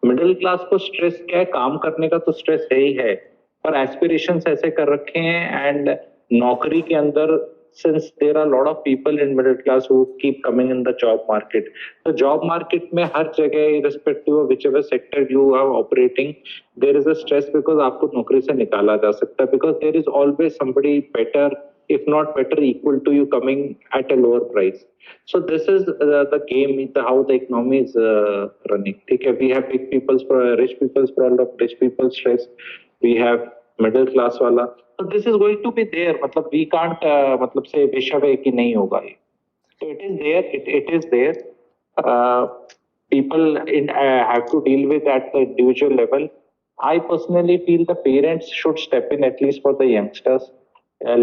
मिडिल क्लास को स्ट्रेस क्या है, काम करने का तो स्ट्रेस है ही है, पर एस्पिरेशंस ऐसे कर रखे हैं एंड नौकरी के अंदर since there are a lot of people in middle class who keep coming in the job market, the job market में हर जगह irrespective of whichever sector you are operating there is a stress because आपको नौकरी से निकाला जा सकता है because there is always somebody better if not better equal to you coming at a lower price. So this is the game, how the economy is running. ठीक है, we have big people's rich people's problem, rich people's stress, we have middle class वाला, तो this is going to be there, मतलब वी कांट मतलब से विश अवे कि नहीं होगा ये, तो it is there, it is there, people have to deal with at the individual level. I personally feel the parents should step in at least for the youngsters.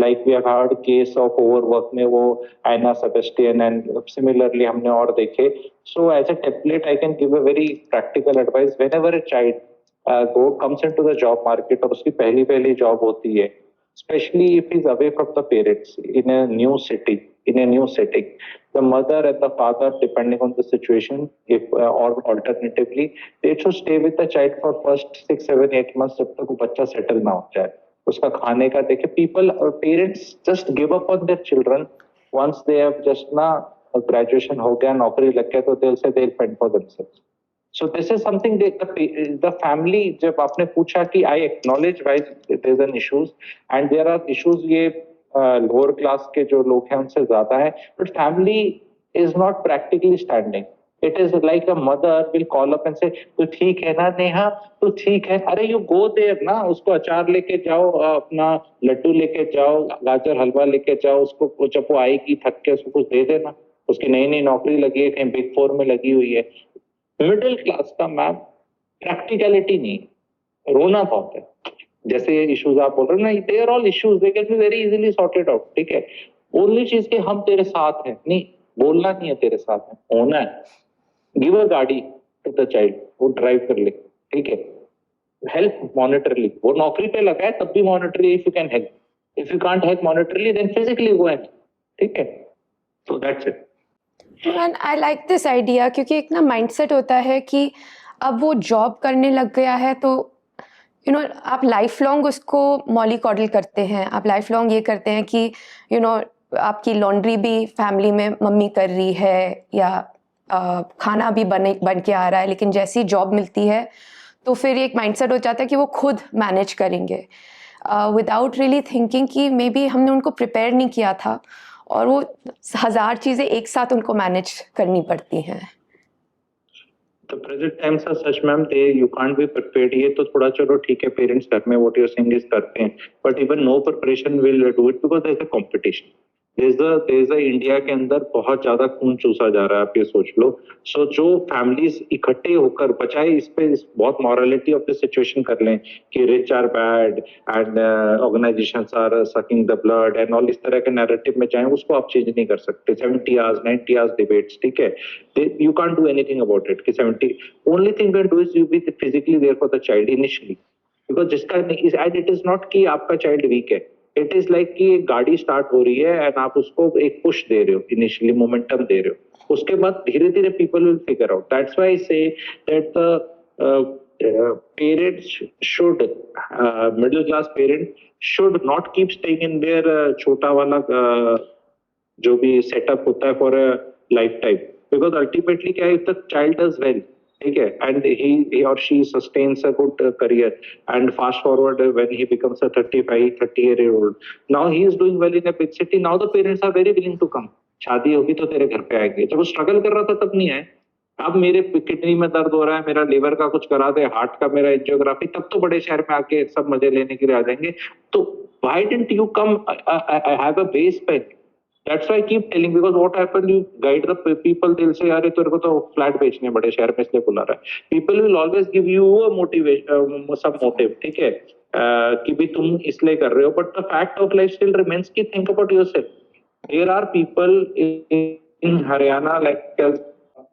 Like we have heard case of overwork में वो Anna Sebastian and similarly हमने और देखे. So as a template, I can give a very practical advice. Whenever a child comes into the job market और उसकी पहली job होती है, especially if he's away from the parents in a new city, in a new setting, the mother and the father, depending on the situation, if or alternatively, they should stay with the child for first 6, 7, 8 months जब तक वो बच्चा settle ना हो जाए, उसका खाने का देखे. People or parents just give up on their children once they have just ना graduation हो गया, नौकरी लग गया, तो they'll say they'll fend for themselves. So this is something that the family, जब आपने पूछा कि I acknowledge why there's an issues and there are issues, ये lower class के जो लोग हैं उनसे ज्यादा है, but family is not practically standing. It is like a mother will call up and say, तू ठीक है ना नेहा, तू ठीक है, अरे you go there ना, उसको अचार लेके जाओ, अपना लड्डू लेके जाओ, गाजर हलवा लेके जाओ, उसको जब वो आएगी थक के उसको कुछ दे देना, उसकी नई नई नौकरी लगी है, कहीं बिग 4 में लगी हुई है. मिडिल क्लास का मैम प्रैक्टिकलिटी नहीं, रोना बहुत है. जैसे ये इश्यूज आप बोल रहे हो ना, they are all issues, they can be very easily sorted out. ठीक है, ओनली चीज के हम तेरे साथ हैं, नहीं बोलना नहीं है तेरे साथ है, होना है. गिव अ गाड़ी टू द चाइल्ड, वो ड्राइव कर ले. ठीक है, हेल्प मॉनिटरली, वो नौकरी पे लगा है तब भी monetarily if you can help, if you can't help monetarily then physically go and. ठीक है, so that's it. And I like this idea, क्योंकि एक ना माइंडसेट होता है कि अब वो जॉब करने लग गया है तो आप लाइफ लॉन्ग उसको मॉलीकॉडल करते हैं, आप लाइफ लॉन्ग ये करते हैं कि आपकी लॉन्ड्री भी फैमिली में मम्मी कर रही है या खाना भी बन के आ रहा है, लेकिन जैसी जॉब मिलती है तो फिर एक माइंडसेट हो जाता है कि वो खुद मैनेज करेंगे विदाउट रियली थिंकिंग कि मे बी हमने उनको प्रिपेयर नहीं किया था और वो 1000 चीज़ें एक साथ उनको मैनेज करनी पड़ती हैं. The present times are such, ma'am, you can't be prepared. ये तो थोड़ा चलो ठीक है, पेरेंट्स घर में what you're saying is करते हैं, but even no preparation will do it because there's a competition. there's a India के अंदर बहुत ज्यादा खून चूसा जा रहा है, आप ये सोच लो. सो जो फैमिलीज इकट्ठे होकर बचाए इस पे बहुत मॉरलिटी ऑफ द सिचुएशन कर लें कि rich are bad and organisations are sucking the blood and all, इस तरह के नैरेटिव में जाएं, उसको आप चेंज नहीं कर सकते. 70 hours 90 hours डिबेट्स, ठीक है, you can't do anything about it. कि 70 only thing you can do is you be physically there for the child initially, because जिसका and it is not कि आपका child weak है, it is like कि एक गाड़ी स्टार्ट हो रही है एंड आप उसको एक पुश दे रहे हो, इनिशियली मोमेंटम दे रहे हो, उसके बाद धीरे धीरे people will figure out. That's why I say that the parents should, middle class parent should not keep staying in their छोटा वाला जो भी सेटअप होता है for a life time, because ultimately क्या है, if the child does well, ठीक है, and he or she sustains a good career, and fast forward when he becomes a 35-30-year-old, now he is doing well in a big city, now the parents are very willing to come. शादी होगी तो तेरे घर पे आएंगे. जब वो स्ट्रगल कर रहा था तब नहीं आए. अब मेरे किडनी में दर्द हो रहा है, मेरा लिवर का कुछ करा दे, हार्ट का मेरा एंजियोग्राफी, तब तो बड़े शहर में आके सब मजे लेने के लिए आ जाएंगे. तो why didn't you come have a base pay? That's why I keep telling, because what happens, you guide the people, they'll say, अरे तेरे को तो फ्लैट बेचने बड़े शहर में इसलिए बुला रहा है. People will always give you a motivation, some motive, ठीक है, कि भी तुम इसलिए कर रहे हो. But the fact of life still remains कि think about yourself. There are people in Haryana, like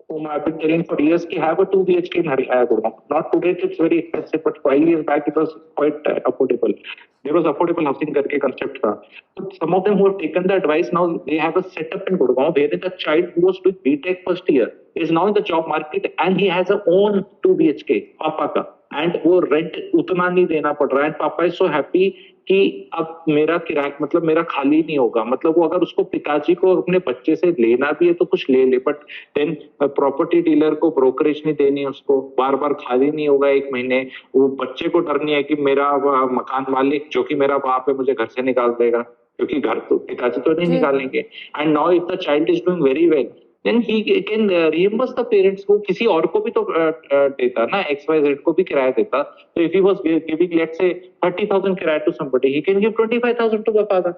whom I've been telling for years, ki have a 2 BHK in Haryana. Not today, it's very expensive, but 5 years back it was quite affordable. There was affordable housing करके concept था. So some of them who have taken the advice, now they have a setup in Gurgaon where the child who was doing BTech first year is now in the job market and he has a own 2 BHK पापा का, and वो rent उतना नहीं देना पड़ रहा है. And पापा is so happy कि अब मेरा किराया, मतलब मेरा खाली नहीं होगा. मतलब वो अगर उसको पिताजी को अपने बच्चे से लेना भी है तो कुछ ले ले, बट देन प्रॉपर्टी डीलर को ब्रोकरेज नहीं देनी, उसको बार बार खाली नहीं होगा 1 महीने. वो बच्चे को डर नहीं है कि मेरा मकान मालिक जो कि मेरा बाप है मुझे घर से निकाल देगा, क्योंकि घर तो पिताजी तो नहीं निकालेंगे. And now if the child is doing very well, then he can reimburse the parents को, किसी और को भी तो देता ना, XYZ को भी किराया देता. So if he was giving, let's say 30,000 किराया to somebody, he can give 25,000 to the father.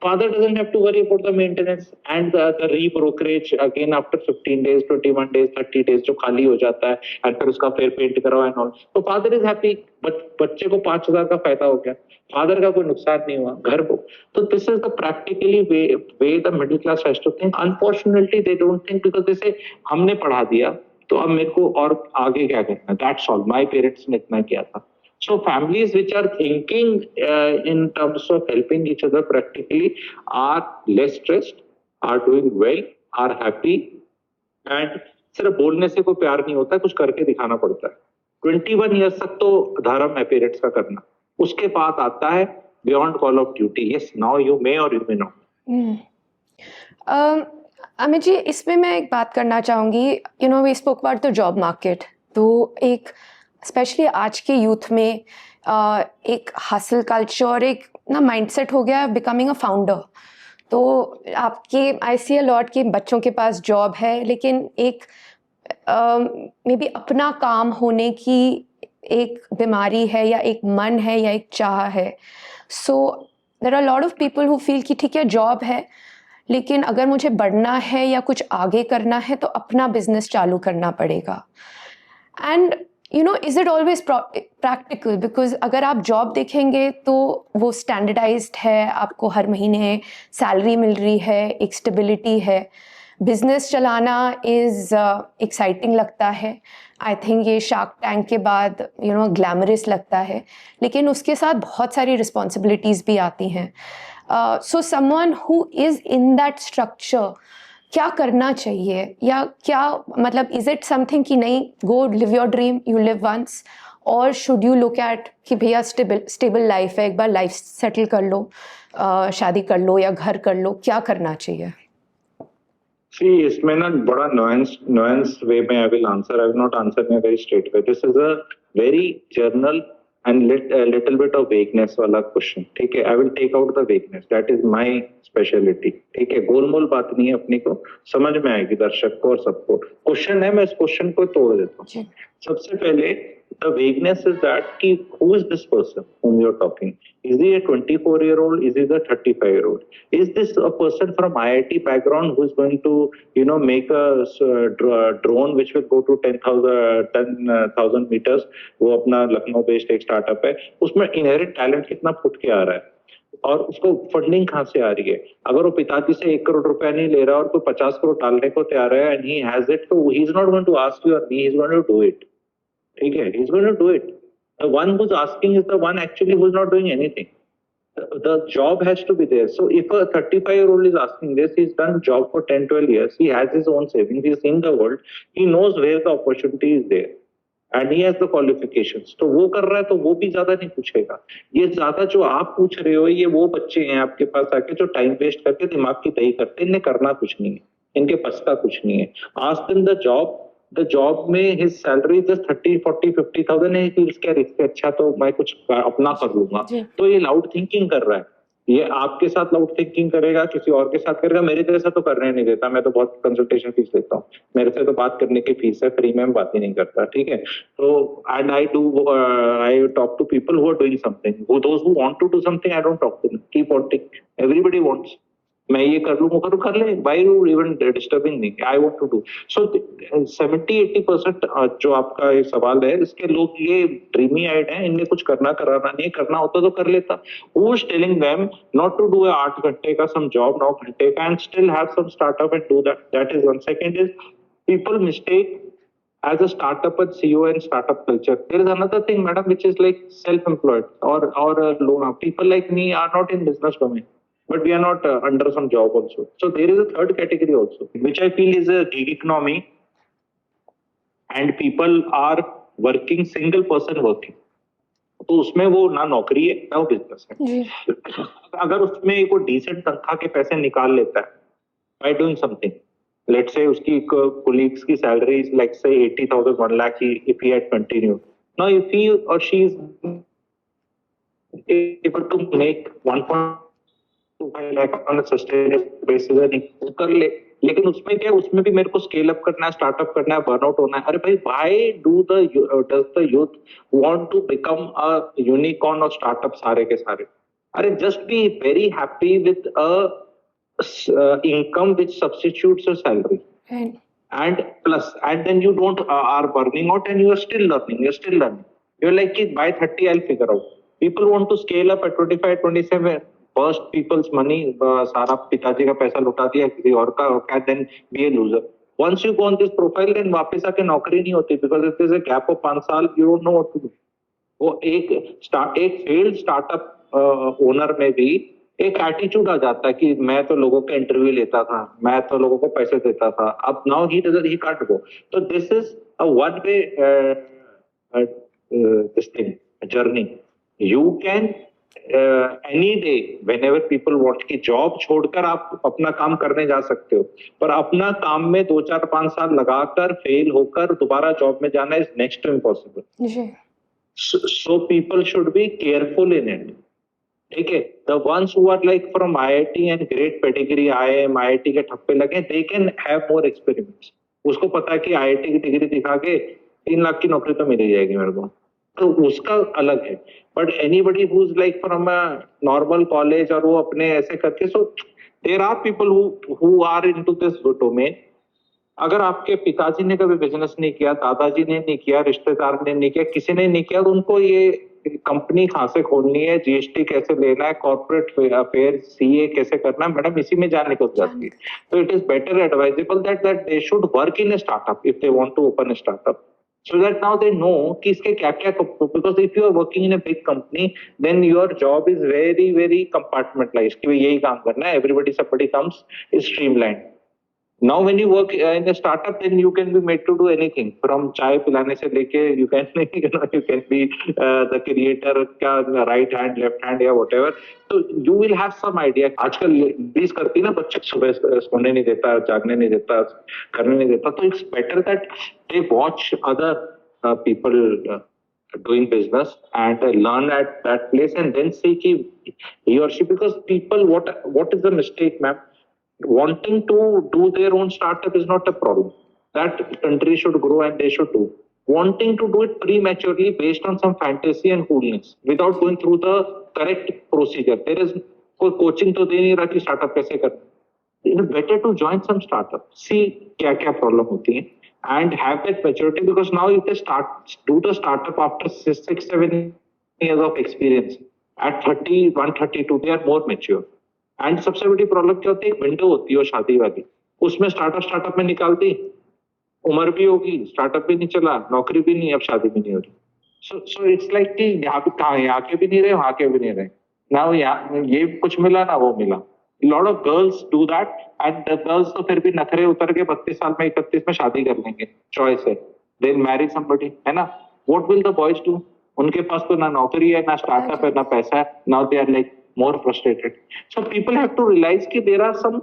Father doesn't have to worry about the maintenance and the re-brokerage again after 15 days, 21 days, 30 days जो खाली हो जाता है, and फिर उसका फिर पेंट कराओ and all. तो father is happy, बच्चे को 5,000 का फायदा हो गया, फादर का कोई नुकसान नहीं हुआ, घर को. तो this is the practically way the middle class has to think. Unfortunately they don't think, because जैसे हमने पढ़ा दिया तो अब मेरे को और आगे क्या करना, दैट्स ऑल. माय पेरेंट्स ने इतना किया था. So families which are thinking in terms of helping each other practically are less stressed, are doing well, are happy. And सिर्फ बोलने से कोई प्यार नहीं होता, कुछ करके दिखाना पड़ता है. 21 years तक तो धर्म है पेरेंट्स का करना, उसके बाद आता है beyond call of duty. Yes, now you may और you may not. Amit ji, इसमें मैं एक बात करना चाहूँगी. We spoke about the job market. तो एक स्पेशली आज के यूथ में एक हासिल कल्चर, एक ना माइंडसेट हो गया बिकमिंग अ फाउंडर. तो आपके आई सी अ लॉट कि बच्चों के पास जॉब है, लेकिन एक मे बी अपना काम होने की एक बीमारी है, या एक मन है, या एक चाह है. So there are lot of people who feel कि ठीक है जॉब है, लेकिन अगर मुझे बढ़ना है या कुछ आगे करना है तो अपना बिजनेस चालू करना पड़ेगा. And is it always practical? Because अगर आप जॉब देखेंगे तो वो स्टैंडर्डाइज्ड है, आपको हर महीने सैलरी मिल रही है, एक स्टेबिलिटी है. बिजनेस चलाना इज़ एक्साइटिंग लगता है. आई थिंक ये शार्क टैंक के बाद ग्लैमरस लगता है, लेकिन उसके साथ बहुत सारी रिस्पॉन्सिबिलिटीज़ भी आती हैं. So someone who is in that structure, क्या करना चाहिए, या क्या मतलब इज इट समथिंग कि नहीं, go live your dream, you live once, और शुड यू लुक एट कि भैया स्टेबल लाइफ है, एक बार लाइफ सेटल कर लो, शादी कर लो या घर कर लो, क्या करना चाहिए? See, इसमें ना बड़ा nuance way में I will answer. I will not answer in a very straight way. This is a very general and little bit of vagueness वाला question. ठीक है, I will take out the vagueness. That is my specialty. ठीक है, गोलमोल बात नहीं है, अपनी को समझ में आएगी दर्शक को और सबको. क्वेश्चन है, मैं इस क्वेश्चन को तोड़ देता हूँ. सबसे पहले the vagueness is that ki who is this person whom you're talking? Is he a 24-year-old? Is he the 35-year-old? Is this a person from IIT background who is going to make a drone which will go to 10,000 meters? वो अपना लखनऊ बेस्ड एक स्टार्टअप है, उसमें इनहेरेंट टैलेंट कितना फुट के आ रहा है और उसको फंडिंग कहाँ से आ रही है. अगर वो पिताजी से 1 करोड़ रुपया नहीं ले रहा और कोई 50 करोड़ डालने को तैयार है and he has it, तो he is not going to ask you or me, he is going to do it. ठीक है, he is going to do it. The one who's asking is the one actually who's not doing anything. The job has to be there. So if a 35-year-old is asking this, he's done job for 10-12 years, he has his own savings, he's in the world, he knows where the opportunity is there and he has the qualifications. तो वो कर रहा है तो वो भी ज्यादा नहीं पूछेगा. ये ज्यादा जो आप पूछ रहे हो, ये वो बच्चे हैं आपके पास आके जो टाइम वेस्ट करके दिमाग की दही करते हैं, इन्हें करना कुछ नहीं है, इनके पास का कुछ नहीं है. Ask them the job में his salary just 30, 40, 50,000 है, कि इसके इससे अच्छा तो मैं कुछ अपना कर लूंगा. तो ये लाउड थिंकिंग कर रहा है. ये आपके साथ लाउड थिंकिंग करेगा, किसी और के साथ करेगा. मेरे जैसा तो करने नहीं देता, मैं तो बहुत कंसल्टेशन फीस लेता हूँ, मेरे से तो बात करने की फीस है, फ्री में हम बात ही नहीं करता. ठीक है, तो and I talk to people who are doing something. Those who want to do something, I don't talk to them. Keep wanting, everybody wants. मैं ये कर लूँ वो करूँ, कर ले, why you even disturbing me, I want to do. So 70-80% जो आपका ये सवाल है, इसके लोग ये ड्रीमी आइड हैं, इन्हें कुछ करना कराना नहीं, करना होता तो कर लेता। Who is telling them not to do 8 घंटे का सम जॉब, 9 घंटे का, and still have some startup and do that? That is one. Second is people mistake as a startup and CEO and startup culture. There is another thing, madam, which is like self-employed or a loan. People like me are not in business domain, but we are not under some job also. So there is a third category also, which I feel is a gig economy, and people are working, single person working. तो उसमें वो ना नौकरी है ना वो बिजनेस है। अगर उसमें कोई डिसेंट तनख्वाह के पैसे निकाल लेता है by doing something, let's say उसकी colleagues की salary is like say 80,000, 1 lakh if he had continued. Now if he or she is able to make 1.25 lakh on a sustainable basis वो कर ले, लेकिन उसमें क्या, उसमें भी मेरे को स्केल अप करना है, स्टार्टअप करना है, बर्नआउट होना है। अरे भाई, why does the youth want to become a unicorn और स्टार्टअप सारे के सारे? अरे just be very happy with a income which substitutes your salary, Right. and then you don't are burning out, and you are still learning. You're like, by 30 I'll figure out. People want to scale up at 25, 27, burst people's money, सारा पिताजी का पैसा लुटा दिया किसी और का, then be a loser. Once you go on this profile, then वापस आके नौकरी नहीं होती, because if there's a gap of 5 साल, you don't know what to do. वो एक फेल्ड स्टार्टअप ओनर में भी एक एटीट्यूड आ जाता है कि मैं तो लोगों का इंटरव्यू लेता था, मैं तो लोगों को पैसे देता था, अब नाउ ही कांट गो। तो this is a one way this thing journey. You can any day whenever people want की जॉब छोड़कर आप अपना काम करने जा सकते हो, पर अपना काम में 2-4-5 साल लगाकर फेल होकर दोबारा जॉब में जाना is next to impossible. So people should be careful in it. Okay, the ones who are like from IIT and great pedigree, IIM, IIT के ठप्पे लगे, they can have more experiments. उसको पता है कि IIT की डिग्री दिखा के 3 लाख की नौकरी तो मिल ही जाएगी मेरे को, तो उसका अलग है। But anybody who's like from a normal college और वो अपने ऐसे करके, so there are people who are into this domain. अगर आपके पिताजी ने कभी बिजनेस नहीं किया, दादाजी ने नहीं किया, रिश्तेदार ने नहीं किया, किसी ने नहीं किया, तो उनको ये कंपनी कहाँ से खोलनी है, जीएसटी कैसे लेना है, कॉर्पोरेट अफेयर, सीए कैसे करना है, मैडम इसी में जाने को जाती है। तो it is better advisable that they should work in a startup if they want to open a startup, so that now they know कि इसके क्या क्या, because if you are working in a big company, then your job is very very compartmentalized कि यही काम करना है, everybody somebody comes is streamlined. Now when you work in a startup, then you can be made to do anything, from चाय पिलाने से लेके you can be the creator का right hand, left hand या whatever. So you will have some idea. आजकल बीस करती ना बच्चे, सुबह सोने नहीं देता, जागने नहीं देता, करने नहीं देता, तो it's better that they watch other people doing business and learn at that place, and then see कि he or she, because people, what is the mistake, ma'am? Wanting to do their own startup is not a problem. That country should grow and they should do. Wanting to do it prematurely based on some fantasy and coolness without going through the correct procedure. There is कोई coaching तो दे नहीं रहा कि startup कैसे करना। It is better to join some startup, see क्या क्या problem होती है, and have that maturity, because now if they do the startup after 6-7 years of experience, at 31, 32 they are more mature. And सबसे बड़ी प्रॉब्लम क्या होती है, एक विंडो होती है शादी वाली, उसमें स्टार्टअप में निकालती, उम्र भी होगी, स्टार्टअप भी नहीं चला, नौकरी भी नहीं, अब शादी भी नहीं हो रही। सो इट्स लाइक कि यहाँ पे कहाँ, यहाँ के भी नहीं रहे, वहां के भी नहीं रहे, ना यहाँ ये कुछ मिला ना वो मिला। Lot of girls do that, and the girls तो फिर भी नखरे उतर के 32 साल में 31 में शादी कर लेंगे, चॉइस है, दे मैरी समबडी, है ना। What will the boys do? उनके पास तो ना नौकरी है, ना स्टार्टअप है, ना पैसा है, now they are like more frustrated. So people have to realize कि there are some,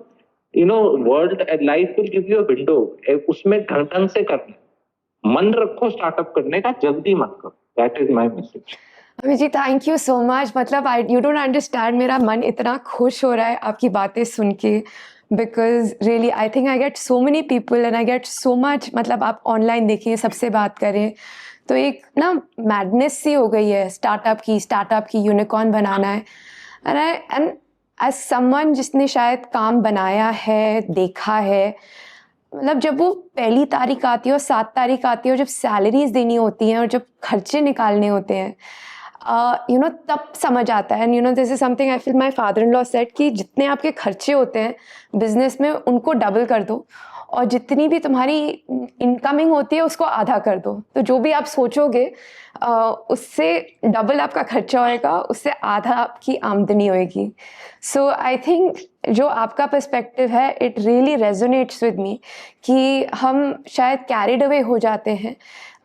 world and life will give you a window. उसमें ढंग से करना, मन रखो स्टार्टअप करने का, जल्दी मत करो। That is my message. Amit ji, thank you so much. मतलब यू डोंट अंडरस्टैंड, मेरा मन इतना खुश हो रहा है आपकी बातें सुन के, because really I think I get so many people and I get so much, मतलब आप ऑनलाइन देखिए, सबसे बात करें तो एक ना मैडनेस सी हो गई है स्टार्टअप की यूनिकॉर्न बनाना है। And एज समवन जिसने शायद काम बनाया है, देखा है, मतलब जब वो पहली तारीख आती है और 7 तारीख आती है और जब सैलरीज देनी होती हैं और जब खर्चे निकालने होते हैं, तब समझ आता है. And this is something I feel my father in law said कि जितने आपके खर्चे होते हैं बिजनेस में उनको डबल कर दो और जितनी भी तुम्हारी इनकमिंग होती है उसको आधा कर दो. तो जो भी आप सोचोगे उससे डबल आपका खर्चा होएगा, उससे आधा आपकी आमदनी होएगी. सो आई थिंक जो आपका पर्सपेक्टिव है it really resonates with me कि हम शायद कैरिड अवे हो जाते हैं.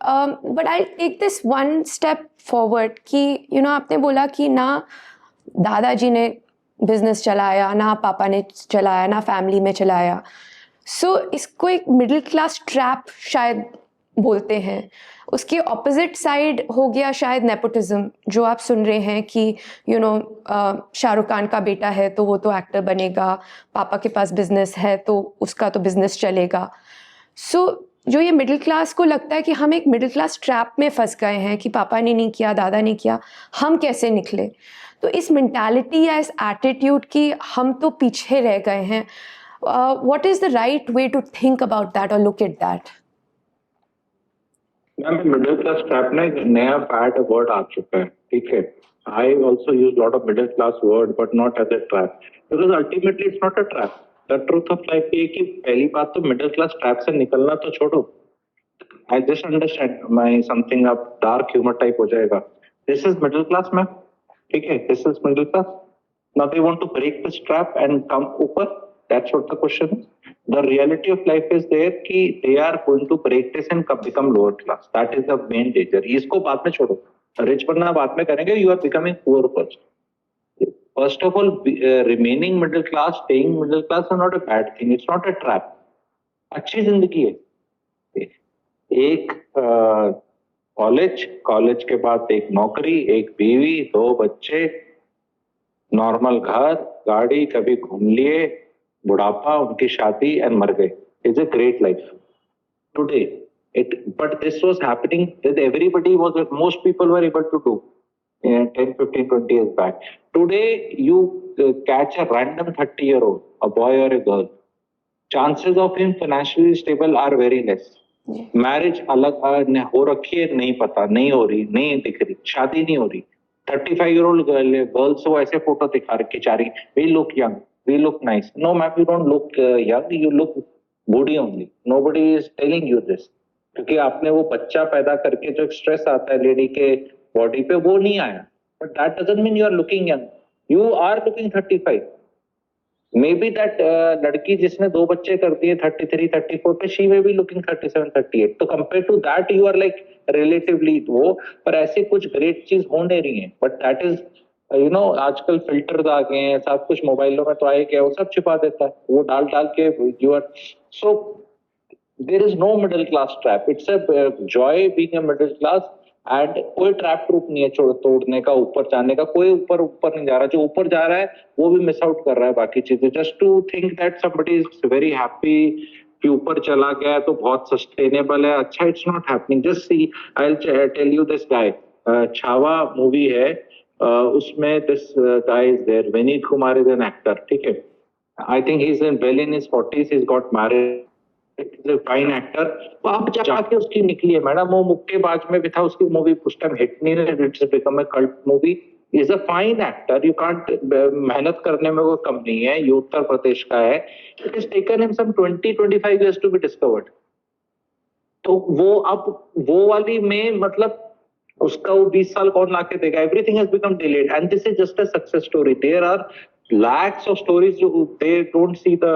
But I take this one step forward कि आपने बोला कि ना दादाजी ने बिजनेस चलाया, ना पापा ने चलाया, ना फैमिली में चलाया. सो इसको एक मिडिल क्लास ट्रैप शायद बोलते हैं. उसकी ऑपोजिट साइड हो गया शायद नेपोटिज्म, जो आप सुन रहे हैं कि शाहरुख खान का बेटा है तो वो तो एक्टर बनेगा, पापा के पास बिजनेस है तो उसका तो बिजनेस चलेगा. सो जो ये मिडिल क्लास को लगता है कि हम एक मिडिल क्लास ट्रैप में फंस गए हैं कि पापा ने नहीं किया, दादा ने किया, हम कैसे निकले. तो इस मेंटालिटी या इस एटीट्यूड की हम तो पीछे रह गए हैं. What is the right way to think about that or look at that? Ma'am, middle class trap ना एक नया बैड वर्ड आ चुका है, ठीक है. I also use lot of middle class word but not as a trap, because ultimately it's not a trap. The truth of life ये कि पहली बात तो मिडिल क्लास ट्रैप से निकलना तो छोड़ो. I just understand my something अब डार्क ह्यूमर टाइप हो जाएगा. This is middle class ma'am, ठीक है. This is middle class. Now they want to break this trap and come ऊपर. That's what the question is. The reality of life is there कि they are going to break this and become lower class. That is the main danger. इसको बाद में छोड़ो, रिच बनना बाद में करेंगे. You are becoming poor first. First of all, remaining middle class, staying middle class are not a bad thing. It's not a trap. अच्छी जिंदगी है. एक कॉलेज के बाद एक नौकरी, एक बीवी, 2 बच्चे, नॉर्मल घर, गाड़ी, कभी घूम लिए, बुढ़ापा, उनकी शादी एंड मर गए. Is a great life today. But this was happening that everybody was, most people were able to do 10, 15, 20 years back. Today you catch a random 30-year-old, a boy or a girl. Chances of him financially stable are very less. Marriage अलग हो रखी है, नहीं पता, नहीं हो रही, नहीं दिख रही, शादी नहीं हो रही. 35-year-old गर्ल्स वो ऐसे फोटो दिखा रखी चारी, we look young, we look nice. No ma'am, you don't look young, you look booty only. Nobody is telling you this. क्योंकि आपने वो बच्चा पैदा करके जो स्ट्रेस आता है लेडी के बॉडी पे वो नहीं आया. But that doesn't mean you are looking young. You are looking 35. Maybe that लड़की जिसने 2 बच्चे कर दिए 33, 34 पे, she may be looking 37, 38. तो compared to that you are like relatively वो, पर ऐसे कुछ great चीज हो नहीं रही है. But that is आजकल फिल्टर्स आ गए हैं, सब कुछ मोबाइलों में तो आए क्या, वो सब छिपा देता है, वो डाल के you are. So there is no middle class trap. It's a joy being a middle class. And कोई ट्रैप ट्रूप नहीं है तोड़ने का, ऊपर जाने का. कोई ऊपर नहीं जा रहा. जो ऊपर जा रहा है वो भी मिस आउट कर रहा है बाकी चीजें. Just to think that somebody is very happy कि ऊपर चला गया तो बहुत सस्टेनेबल है. अच्छा, it's not happening. Just see, I will tell you this guy. Chhaava movie है, उसमें this guy is there. Vineet Kumar is an actor, ठीक है. I think he is well in his 40s. He is got married. Is a fine actor. तो अब जाके उसकी निकली है मैडम. वो मुक्केबाज में भी था, उसकी मूवी उस टाइम हिट नहीं रही. It's become a cult movie. Is a fine actor. You can't, मेहनत करने में वो कम नहीं है. ये उत्तर प्रदेश का है. It is taken him some 20-25 years to be discovered. तो वो अब वो वाली में मतलब उसका वो 20 साल कौन लाके देगा. Everything has become delayed and this is just a success story. There are lakhs of stories they don't see the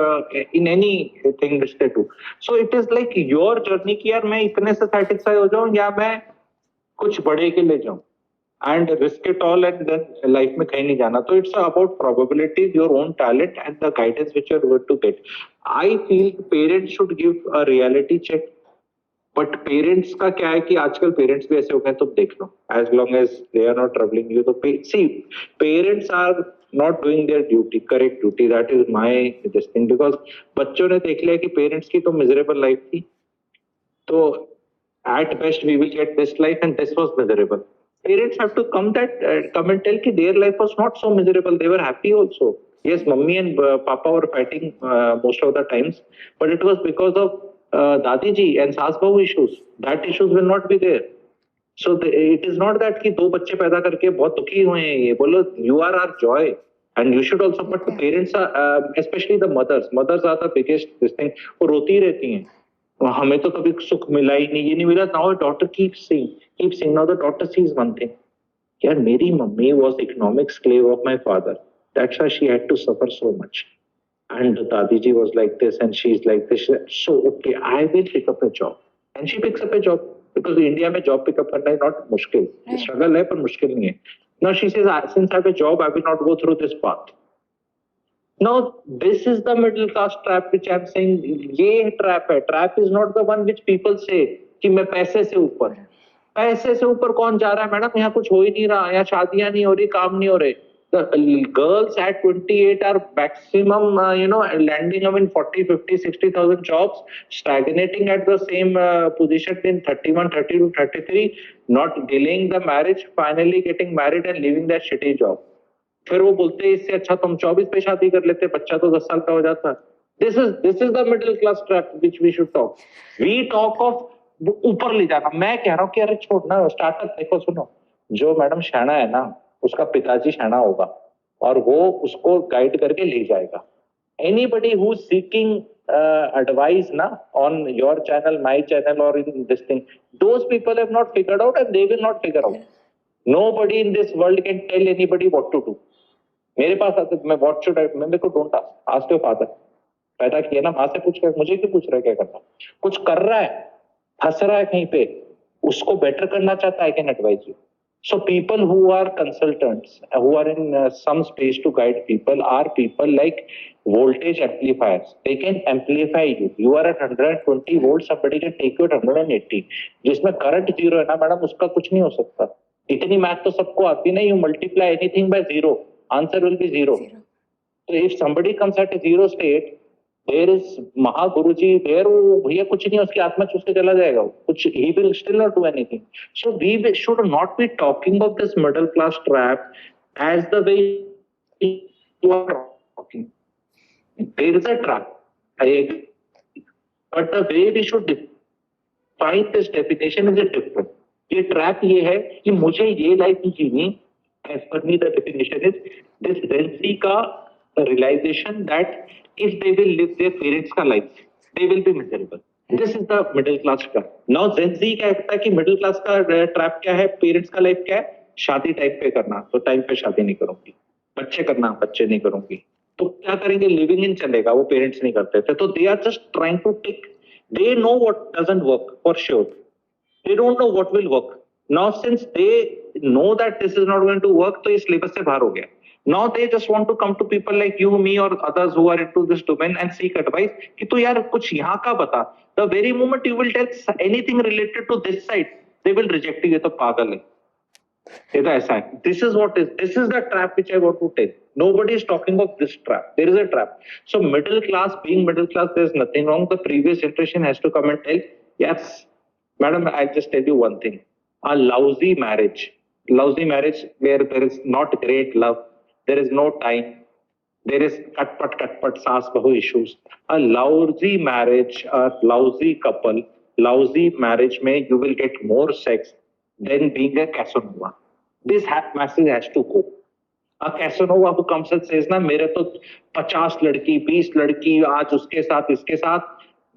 in anything which they do. So it is like your journey कि यार मैं इतने से satisfy हो जाऊं या मैं कुछ बड़े के ले जाऊं and risk it all and then life में कहीं नहीं जाना. तो it's about probabilities, your own talent and the guidance which you are going to get. I feel parents should give a reality check. But parents का क्या है कि आजकल पेरेंट्स भी ऐसे हो गए, तुम देख लो, as long as they are not troubling you. तो see, parents are not doing their duty, correct duty. That is my this thing. Because बच्चों ने देख लिया कि पेरेंट्स की तो मिजरेबल लाइफ थी, तो at best we will get this life and this was miserable. Parents have to come and tell कि their life was not so miserable. They were happy also. Yes, mummy and papa were fighting most of the times, but it was because of dadi ji and saas bahu issues. That issues will not be there. So it is not that कि दो बच्चे पैदा करके बहुत दुखी हुए हैं, ये बोलो you are our joy and you should also, but the parents are especially the mothers are the biggest this thing. वो रोती ही रहती हैं, हमें तो कभी सुख मिला ही नहीं, ये नहीं मिला. Now daughter keeps saying now the daughter sees one thing, यार मेरी mummy was economic slave of my father, that's why she had to suffer so much, and dadi ji was like this and she's like this, so okay I will pick up a job, and she picks up a job because India में जॉब पिकअप करना is not मुश्किल, स्ट्रगल है पर मुश्किल नहीं है. Now she says since I have a job I will not go through this path. Now this is the middle class trap which I am saying, ये trap है. Trap is not the one which people say कि मैं पैसे से ऊपर कौन जा रहा है मैडम, यहाँ कुछ हो ही नहीं रहा, यहाँ शादियां नहीं हो रही, काम नहीं हो रहे. The girls at 28 are maximum, landing up in 40, 50, 60,000 jobs, stagnating at the same position in 31, 32, 33, not delaying the marriage, finally getting married and leaving that shitty job. फिर वो बोलते हैं इससे अच्छा तुम 24 पे शादी कर लेते, बच्चा तो 10 साल का हो जाता. This is the middle class trap which we should talk. We talk of ऊपर ले जाना. मैं कह रहा हूँ कि अरे छोड़ना, स्टार्टअप देखो, सुनो, जो मैडम शाना है ना उसका पिताजी शाना होगा और वो उसको गाइड करके ले जाएगा. Anybody who's seeking advice na on your channel, my channel, or in this thing, those people have not figured out and they will not figure out. Nobody in this world can tell anybody what to do. मेरे पास आते मैं what should I, मैं मेरे को don't ask your father. पैदा किया ना, माँ से पूछ रहा है, मुझे क्यों पूछ रहा है क्या करना. कुछ कर रहा है, फंस रहा है कहीं पे, उसको बेटर करना चाहता है, I can advise you. So people who are consultants, who are in some space to guide people, are people like voltage amplifiers. They can amplify you. You are at 120 volts, somebody can take you at 180. जिसमें current zero है ना मैडम, उसका कुछ नहीं हो सकता. इतनी मैथ तो सबको आती नहीं. You multiply anything by zero, answer will be zero. So if somebody comes at a zero state, there is Mahaguruji there, वो भैया कुछ नहीं, उसकी आत्मा चूस के चला जाएगा, कुछ he will still not do anything. So we should not be talking of this middle class trap as the way you are talking. There is a trap, I agree, but the way we should define this definition is different. ये ट्रैप ये है कि मुझे ये लाइफ नहीं जीनी. As per me the definition is this Gen Z का realization that if they will live their parents का life, they will be miserable. This is the middle class trap. Now Gen Z क्या कहता है कि middle class का trap क्या है, parents का life क्या है, शादी टाइम पे करना, तो टाइम पे शादी नहीं करूंगी, बच्चे करना, बच्चे नहीं करूंगी, तो क्या करेंगे, लिविंग इन चलेगा, वो पेरेंट्स नहीं करते थे. तो they are just trying to tick. They know what doesn't work for sure. They don't know what will work. Now since they know that this is not going to work, तो इस syllabus से बाहर हो गया. Now they just want to come to people like you, me, or others who are into this domain and seek advice कि तू यार कुछ यहाँ का बता. The very moment you will tell anything related to this side, they will reject you. ये तो पागल है, ये तो ऐसा है. This is the trap which I want to tell. Nobody is talking of this trap. There is a trap. So middle class, being middle class, there is nothing wrong. The previous generation has to come and tell, yes, madam, I just tell you one thing. A lousy marriage where there is not great love, there is no time, there is cut saas bahu issues. A lousy marriage, a lousy couple, lousy marriage में you will get more sex than being a Casanova. This message has to go. A Casanova who comes and says ना मेरे तो 50 लड़की 20 लड़की आज उसके साथ इसके साथ,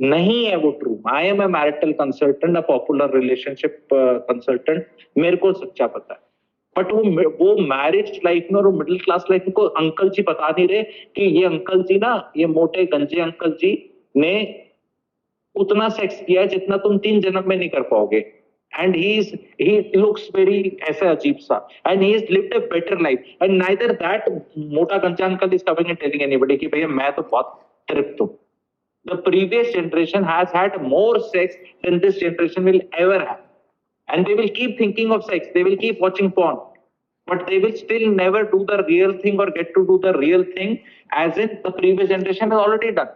नहीं है वो true. I am a marital consultant, a popular relationship consultant, मेरे को सच्चा पता है. बट वो मैरिज लाइफ में और मिडिल क्लास लाइफ में को अंकल जी बता नहीं रहे कि ये अंकल जी ना, ये मोटे गंजे अंकल जी ने उतना सेक्स किया है जितना तुम 3 जन्म में नहीं कर पाओगे. And he looks very ऐसा अजीब सा, and he has lived a better life, and neither that मोटा गंजा uncle is coming and telling anybody कि भैया मैं तो बहुत तृप्त हूँ. The previous generation has had more sex than this generation will ever have. And they will keep thinking of sex. They will keep watching porn. But they will still never do the real thing or get to do the real thing as in the previous generation has already done.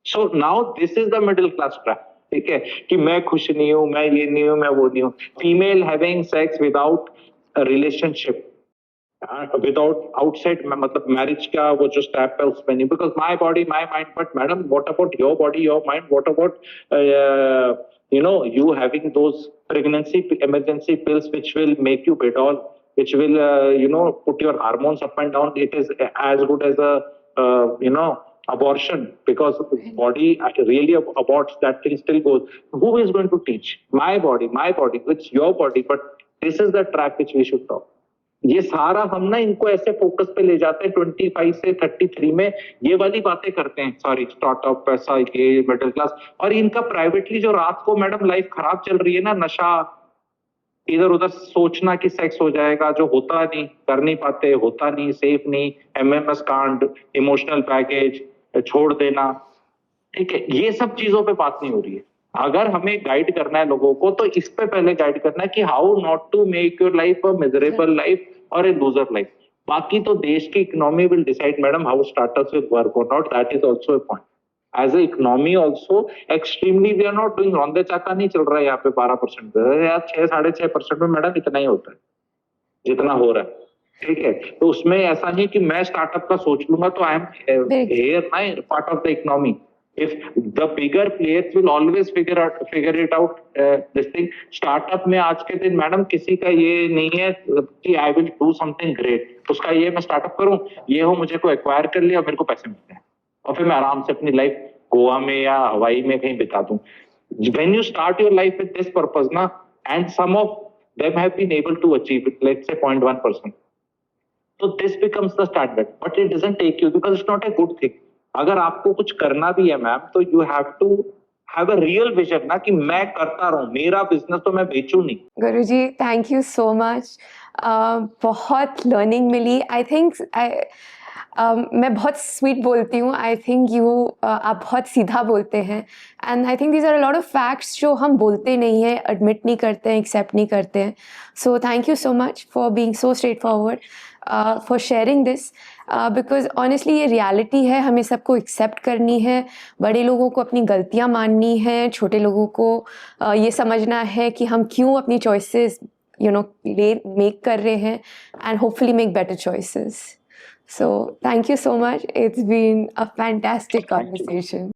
So now this is the middle class trap. ठीक है कि मैं खुश नहीं हूँ, मैं ये नहीं हूँ, मैं वो नहीं हूँ. Female having sex without a relationship without outside मतलब मैरिज का वो जो स्टेप है उसमें नहीं, because my body my mind, but madam what about your body your mind, what about you having those pregnancy emergency pills which will make you bedol, which will put your hormones up and down. It is as good as a abortion, because body really aborts, that thing still goes. Who is going to teach? My body, it's your body, but this is the track which we should talk. ये सारा हम ना इनको ऐसे फोकस पे ले जाते हैं 25 से 33 में, ये वाली बातें करते हैं, सॉरी स्टार्टअप पैसा ये मिडिल क्लास, और इनका प्राइवेटली जो रात को मैडम लाइफ खराब चल रही है ना, नशा इधर उधर सोचना कि सेक्स हो जाएगा, जो होता नहीं, कर नहीं पाते, होता नहीं, सेफ नहीं, एमएमएस कांड, इमोशनल पैकेज, छोड़ देना, ठीक है, ये सब चीजों पे बात नहीं हो रही है। अगर हमें गाइड करना है लोगों को तो इस पे पहले गाइड करना है कि how not to make your life a miserable life और ए लूजर लाइफ। बाकी तो देश की economy will decide madam how startups will work or not, that is also a point. As a economy also extremely we are not doing, रौंदे चाका नहीं चल रहा है यहाँ पे 12% यार, 6-6.5% में मैडम इतना ही होता है जितना हो रहा है, ठीक है। तो उसमें ऐसा नहीं कि मैं स्टार्टअप का सोच लूंगा तो आई एम हियर ना part of the economy. If the bigger players will always figure it out, this thing. Startup में आज के दिन मैडम किसी का ये नहीं है कि I will do something great, उसका ये मैं स्टार्टअप करूं, ये हो, मुझे को एक्वायर कर लिया, मेरे को पैसे मिलते हैं और फिर मैं आराम से अपनी लाइफ गोवा में या हवाई में कहीं बिता दूं। When you start your life with this purpose ना, and some of them have been able to achieve it, let's say 0.1%. So this becomes the standard, but it doesn't take you because it's not a good thing. अगर आपको कुछ करना भी है मैम तो you have to have a real vision ना, कि मैं करता रहूं, मेरा बिजनेस तो मैं बेचूं नहीं। गुरुजी थैंक यू सो मच, बहुत लर्निंग मिली। आई थिंक मैं बहुत स्वीट बोलती हूँ, आई थिंक आप बहुत सीधा बोलते हैं, and I think these are a lot of facts जो हम बोलते नहीं हैं, एडमिट नहीं करते हैं, एक्सेप्ट नहीं करते हैं। So thank you so much for being so straight forward, for sharing this, because honestly ये रियलिटी है, हमें सबको एक्सेप्ट करनी है। बड़े लोगों को अपनी गलतियाँ माननी है, छोटे लोगों को ये समझना है कि हम क्यों अपनी चॉइसेस मेक कर रहे हैं, and hopefully make better choices. So thank you so much. It's been a fantastic conversation.